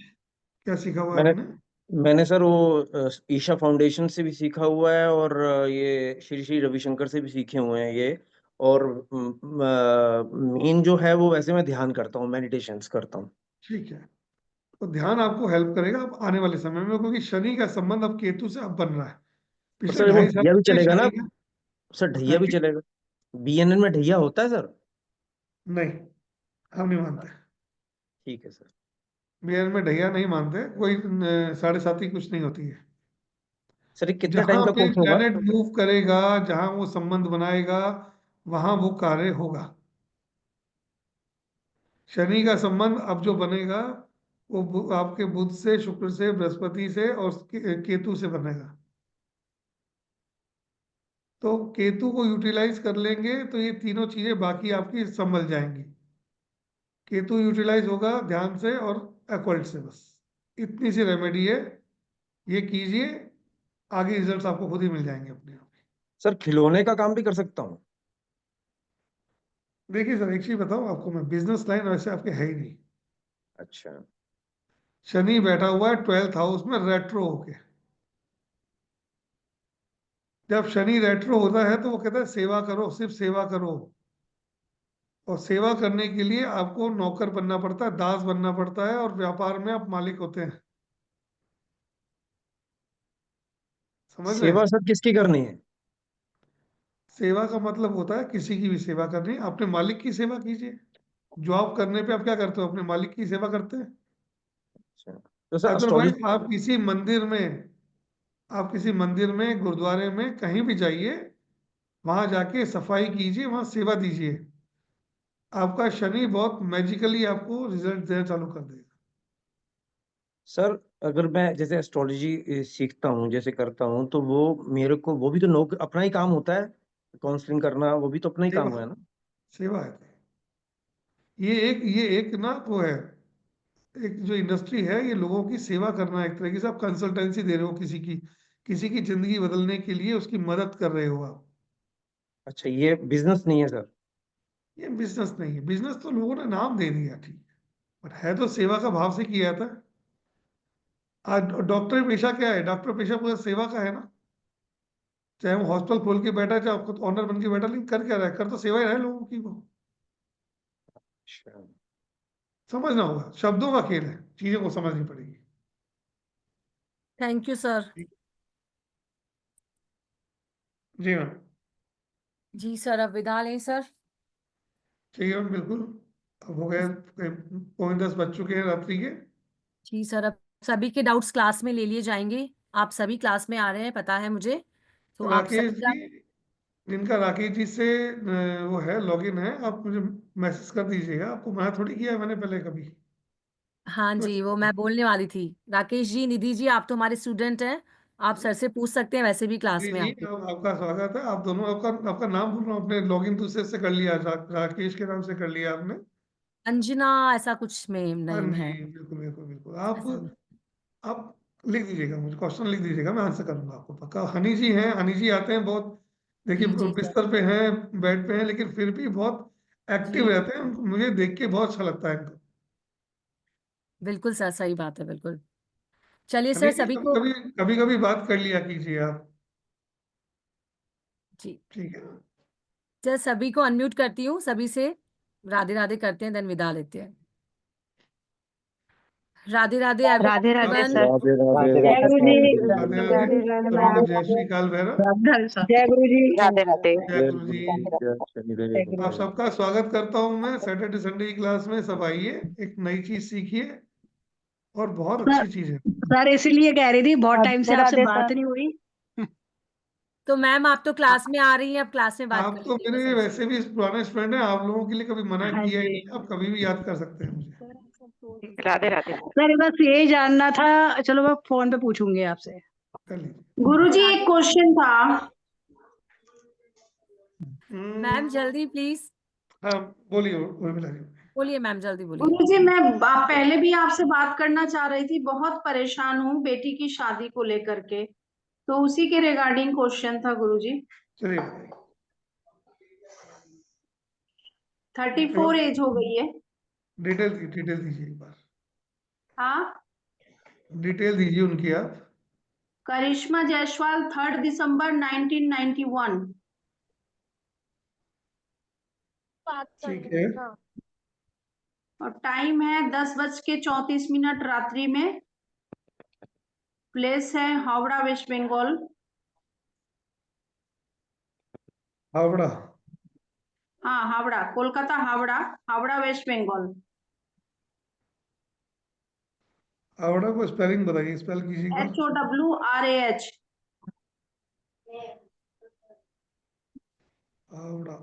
क्या सीखा हुआ है मैंने आपने? मैंने सर वो ईशा फाउंडेशन से भी सीखा हुआ है, और ये श्री श्री रविशंकर से भी सीखे हुए हैं ये। और मेन जो है वो वैसे मैं ध्यान करता हूँ, मेडिटेशंस करता हूँ। ठीक है। तो ध्यान आपको हेल्प करेगा अब आने वाले समय में, क्योंकि शनि का संबंध अब केतु से अब बन रहा है। और पिछले सर वो 2.5 साल ढैया भी से चलेगा ना? शनि का। सर हाँ ढैया भी जी। चलेगा? बीएनएन में ढैया होता है सर? नहीं, हम नहीं मानते। ठीक है सर। बिहार में ढैया नहीं मानते, कोई 7.5 कुछ नहीं होती है। सर ये कितने टाइम जहां का पे कोर्स होगा? प्लेनेट मूव करेगा, जहां वो संबंध बनाएगा, वहां वो कार्य होगा। शनि का संबंध अब जो बनेगा वो आपके बुध से, शुक्र से, बृहस्पति से और केतु से बनेगा। तो केतु को यूटिलाइज कर लेंगे तो ये तीनों चीजें बाकी आपकी संभल जाएंगी। केतु यूटिलाइज होगा ध्यान से और अकल्ट से, बस इतनी सी रेमेडी है। ये कीजिए, आगे रिजल्ट्स आपको खुद ही मिल जाएंगे अपने आप। सर खिलौने का काम भी कर सकता हूँ? देखिए सर, एक चीज बताऊं आपको, मैं बिजनेस लाइन वैसे आपके है ही नहीं। अच्छा। शनि बैठा हुआ है 12th हाउस में रेट्रो होके। जब शनि रेट्रो होता है तो वो कहता है सेवा करो, सिर्फ सेवा करो। और सेवा करने के लिए आपको नौकर बनना पड़ता है, दास बनना पड़ता है, और व्यापार में आप मालिक होते हैं। समझ रहे सेवा हैं? सर किसकी करनी है? सेवा का मतलब होता है किसी की भी सेवा करनी। अपने मालिक की सेवा कीजिए। जॉब करने पे आप क्या करते हो? अपने मालिक की सेवा करते हैं। अच्छा, तो सर अदरवाइज एस्ट्रोलॉजी। आप किसी मंदिर में, गुरुद्वारे में, कहीं भी जाइए, वहां जाके सफाई कीजिए, वहां सेवा दीजिए। आपका शनि बहुत मैजिकली आपको रिजल्ट देना चालू कर देगा। सर अगर मैं जैसे एस्ट्रोलॉजी सीखता हूँ, जैसे करता हूँ, तो वो मेरे को, वो भी तो अपना ही काम होता है, काउंसलिंग करना, वो भी तो अपना ही काम सेवा, हुआ है ना। सेवा है। ये एक ना वो है, एक जो इंडस्ट्री है, ये लोगों की सेवा करना है। एक तरीके से आप कंसल्टेंसी दे रहे हो किसी की जिंदगी बदलने के लिए उसकी मदद कर रहे हो आप। अच्छा, ये बिजनेस नहीं है सर। ये बिजनेस नहीं है। बिजनेस तो लोगों ने नाम दे दिया, ठीक है, बट है तो सेवा का भाव से किया था। आज डॉक्टर पेशा क्या है? डॉक्टर पेशा पूरा सेवा का है ना। चाहे वो हॉस्पिटल खोल के बैठा है, चाहे खुद ऑनर बन के बैठा, लेकिन कर क्या रहा है? कर तो सेवा ही रहा है लोगों की वो। अच्छा। समझना होगा, शब्दों का खेल है, चीजों को समझनी पड़ेगी। Thank you sir. जी मैम। जी सर, अब विदा लें सर। ठीक है मैम, बिल्कुल। अब हो गए 9:10 बज चुके हैं रात्रि के। जी सर, अब सभी के डाउट्स क्लास में ले लिए जाएंगे। आप सभी क्लास में आ रहे हैं, पता है मुझे, तो आप राकेश सभी जी, जिनका राकेश जी से वो है, लॉगिन है, आप मुझे मैसेज कर दीजिएगा। आपको मना थोड़ी किया है मैंने पहले कभी। हाँ तो जी, वो मैं बोलने वाली थी। राकेश जी, निधि जी, आप तो हमारे स्टूडेंट हैं, आप सर से पूछ सकते हैं वैसे भी क्लास जी में जी, आके। आपका स्वागत है। आप दोनों, आपका नाम बोल रहा हूँ, अपने लॉगिन दूसरे से कर लिया, राकेश के नाम से कर लिया आपने। अंजना ऐसा कुछ में हाँ नेम है। जी, बिल्कुल बिल्कुल बिल्कुल। ऐसा आप लिख दीजिएगा, मुझे क्वेश्चन लिख दीजिएगा, मैं आंसर करूंगा आपको पक्का। हनी जी हैं, हनी जी आते हैं बहुत। देखिए जी जी सर। बिस्तर पे हैं, बेड पे हैं, लेकिन फिर भी बहुत एक्टिव जी रहते हैं। मुझे देख के बहुत अच्छा लगता है इनको। बिल्कुल सर, सही बात है, बिल्कुल। चलिए हनी सर, जी, सभी कभी को। कभी कभी कभी बात कर लिया कीजिए आप। जी ठीक है। सर, सभी को अनम्यूट करती हूँ, सभी से राधे राधे करते हैं, देन विदा लेते हैं। राधे राधे राधे राधे एवरीवन। सर। राधे राधे। जय गुरु जी। राधे राधे। सभी को जय श्री काल भैरव। जय गुरु जी। राधे राधे। जय जय गुरु गुरु जी। जी, जय शनिदेव आप जय। सबका स्वागत करता हूं मैं सैटरडे संडे की क्लास में। सब आइए, एक नई चीज सीखिए, और बहुत सर अच्छी चीज है। सर इसीलिए कह रही थी, बहुत टाइम से राधे आपसे राधे बात सर। नहीं हुई। तो मैम, आप तो क्लास में आ रही हैं, अब क्लास में बात कर आप तो लीजिएगा मेरे सर से। वैसे भी पुराने स्टूडेंट हैं, आप लोगों के लिए कभी मना हाँ किया ही जी। नहीं। आप कभी भी याद कर सकते हैं मुझे। राधे राधे। सर बस यही जानना था, चलो मैं फोन पे पूछूंगी आपसे। कर लीजिए। गुरुजी एक क्वेश्चन था। मैम जल्दी प्लीज। हाँ, बोलिए उर्मिला जी। बोलिए मैम, जल्दी बोलिए। गुरुजी मैं पहले भी आपसे बात करना चाह रही थी, बहुत परेशान हूँ बेटी की शादी को लेकर के, तो उसी के रिगार्डिंग क्वेश्चन था गुरुजी। चलिए बताइए। 34 एज हो गई है। डिटेल दीजिए एक बार। हाँ। डिटेल दीजिए उनकी आप। करिश्मा जायसवाल, 3 दिसंबर 1991। ठीक है। और टाइम है 10:34 रात्रि में। प्लेस है हावड़ा, वेस्ट बंगाल। हावड़ा। हाँ हावड़ा, कोलकाता हावड़ा, हावड़ा वेस्ट बंगाल। हावड़ा को स्पेलिंग बताइए, स्पेल कीजिए एक बार। HOWRAH। हावड़ा।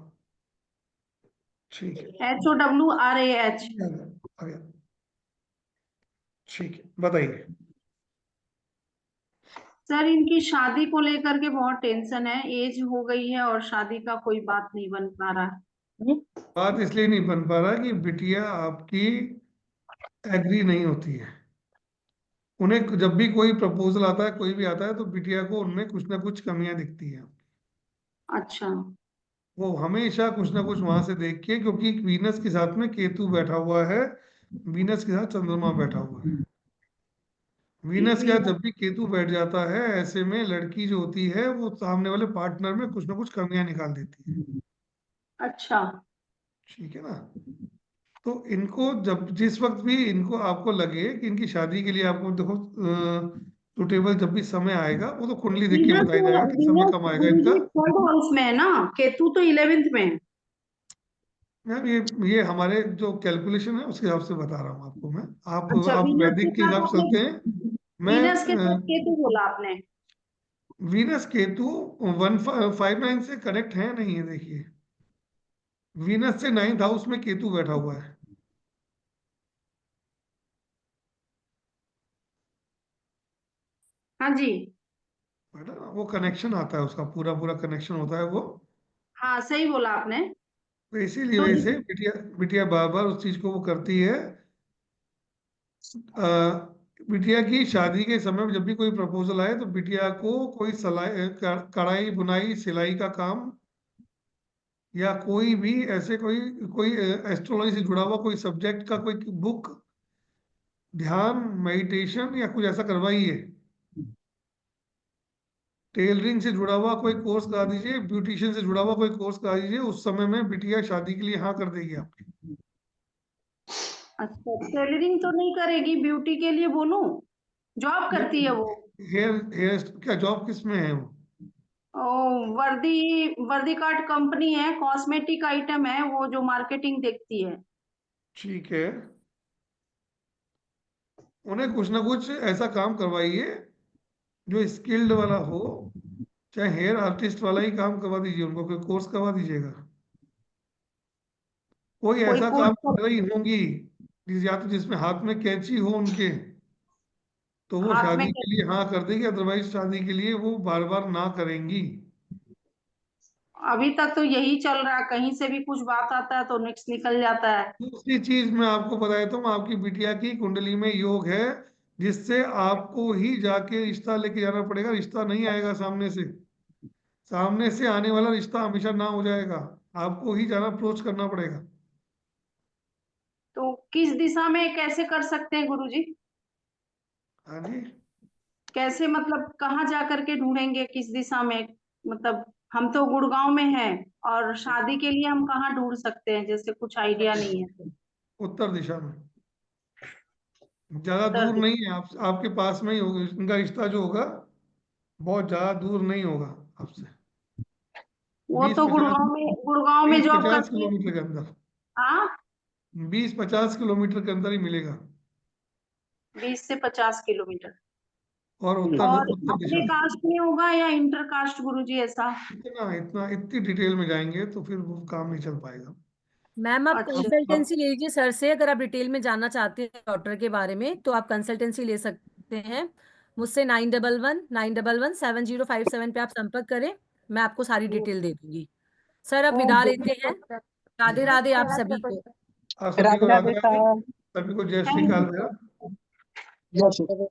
ठीक है। HOWRAH। आ गया। ठीक है, बताइए। सर इनकी शादी को लेकर के बहुत टेंशन है, एज हो गई है और शादी का कोई बात नहीं बन पा रहा है। बात इसलिए नहीं बन पा रहा कि बिटिया आपकी एग्री नहीं होती है। उन्हें जब भी कोई प्रपोजल आता है, कोई भी आता है, तो बिटिया को उनमें कुछ ना कुछ कमियां दिखती हैं। अच्छा। वो हमेशा कुछ ना कुछ वहां से देख के, क्योंकि वीनस के साथ में केतु बैठा हुआ है, वीनस के साथ चंद्रमा बैठा हुआ है। वीनस के साथ जब भी केतु बैठ जाता है, ऐसे में लड़की जो होती है वो सामने वाले पार्टनर में कुछ ना कुछ कमियां निकाल देती है। अच्छा। ठीक है ना। तो इनको जब जिस वक्त भी इनको आपको लगे कि इनकी शादी के लिए, आपको देखो सुटेबल जब भी समय आएगा, वो तो कुंडली देख के वीनस बताया जाएगा कि समय वीनस कब आएगा इनका। गुरुजी 3rd हाउस में है ना, केतु तो 11th में है। मैम ये हमारे जो कैलकुलेशन है उसके हिसाब से बता रहा हूँ आपको मैं। अच्छा, आप वीनस के वैदिक के साथ हिसाब से आपने, चलते हैं। मैं वीनस के साथ केतु बोला आपने। वीनस केतु 159 से कनेक्ट है नहीं है, देखिए वीनस से 9th हाउस में केतु बैठा हुआ है। हाँ जी, है ना, वो कनेक्शन आता है, उसका पूरा पूरा कनेक्शन होता है वो। हाँ सही बोला आपने। तो इसीलिए तो वजह से बिटिया बिटिया बार बार उस चीज को वो करती है। बिटिया की शादी के समय में जब भी कोई प्रपोजल आए तो बिटिया को कोई कढ़ाई बुनाई सिलाई का काम, या कोई भी ऐसे कोई कोई एस्ट्रोलॉजी से जुड़ा हुआ कोई सब्जेक्ट का कोई बुक, ध्यान, मेडिटेशन या कुछ ऐसा करवाइए। टेलरिंग से जुड़ा हुआ कोई कोर्स करा दीजिए, ब्यूटिशियन से जुड़ा हुआ कोई कोर्स करा दीजिए, उस समय में बिटिया शादी के लिए हाँ कर देगी आपकी। अच्छा, टेलरिंग तो नहीं करेगी, ब्यूटी के लिए बोलूं? जॉब करती है वो। हेयर हेयर क्या जॉब किस में है वो? ओ, वर्दी वर्दी कार्ड कंपनी है, कॉस्मेटिक आइटम है वो, जो मार्केटिंग देखती है। ठीक है, उन्हें कुछ ना कुछ ऐसा काम करवाइए जो स्किल्ड वाला हो, चाहे हेयर आर्टिस्ट वाला ही काम करवा दीजिए, उनको कोई कोर्स करवा दीजिएगा। कोई कोई ऐसा काम कोर्स कर रही होंगी या तो जिसमें हाथ में कैंची हो उनके, तो वो हाथ में? शादी के लिए हाँ कर देगी, अदरवाइज शादी के लिए वो बार बार ना करेंगी। अभी तक तो यही चल रहा है, कहीं से भी कुछ बात आता है तो नेक्स्ट निकल जाता है। दूसरी चीज मैं आपको बता देता हूँ, आपकी बिटिया की कुंडली में योग है जिससे आपको ही जाके रिश्ता लेके जाना पड़ेगा, रिश्ता नहीं आएगा सामने से। सामने से आने वाला रिश्ता हमेशा ना हो जाएगा, आपको ही जाना अप्रोच करना पड़ेगा। तो किस दिशा में कैसे कर सकते हैं गुरुजी? हाँ जी, कैसे मतलब कहाँ जा करके ढूंढेंगे, किस दिशा में? मतलब हम तो गुड़गांव में हैं, और शादी के लिए हम कहाँ ढूंढ सकते हैं, जैसे कुछ आइडिया नहीं है। उत्तर दिशा में, ज्यादा उत्तर दूर दिशा। नहीं है, आप आपके पास में ही होगा, इनका रिश्ता जो होगा बहुत ज्यादा दूर नहीं होगा आपसे। वो बीस तो पचास गुड़गांव में बीस जॉब पचास करती है। किलोमीटर के अंदर, हाँ, 20-50 किलोमीटर के अंदर ही मिलेगा। 20 से 50 किलोमीटर। और उत्तर और उत्तर अपने दिशा। कास्ट में होगा या इंटर कास्ट गुरुजी, ऐसा? इतनी डिटेल में जाएंगे तो फिर वो काम नहीं चल पाएगा। मैम आप अच्छा। कंसल्टेंसी ले लीजिए सर से, अगर आप डिटेल में जानना चाहते हैं डॉक्टर के बारे में तो आप कंसल्टेंसी ले सकते हैं मुझसे। 911707 पे आप संपर्क करें, मैं आपको सारी डिटेल दे दूंगी। सर अब विदा लेते हैं, राधे राधे आप सभी को। आप सभी को राधे राधे राधे राधे, साहब। सभी को जय श्री थैंक काल यू। भैया। जय श्री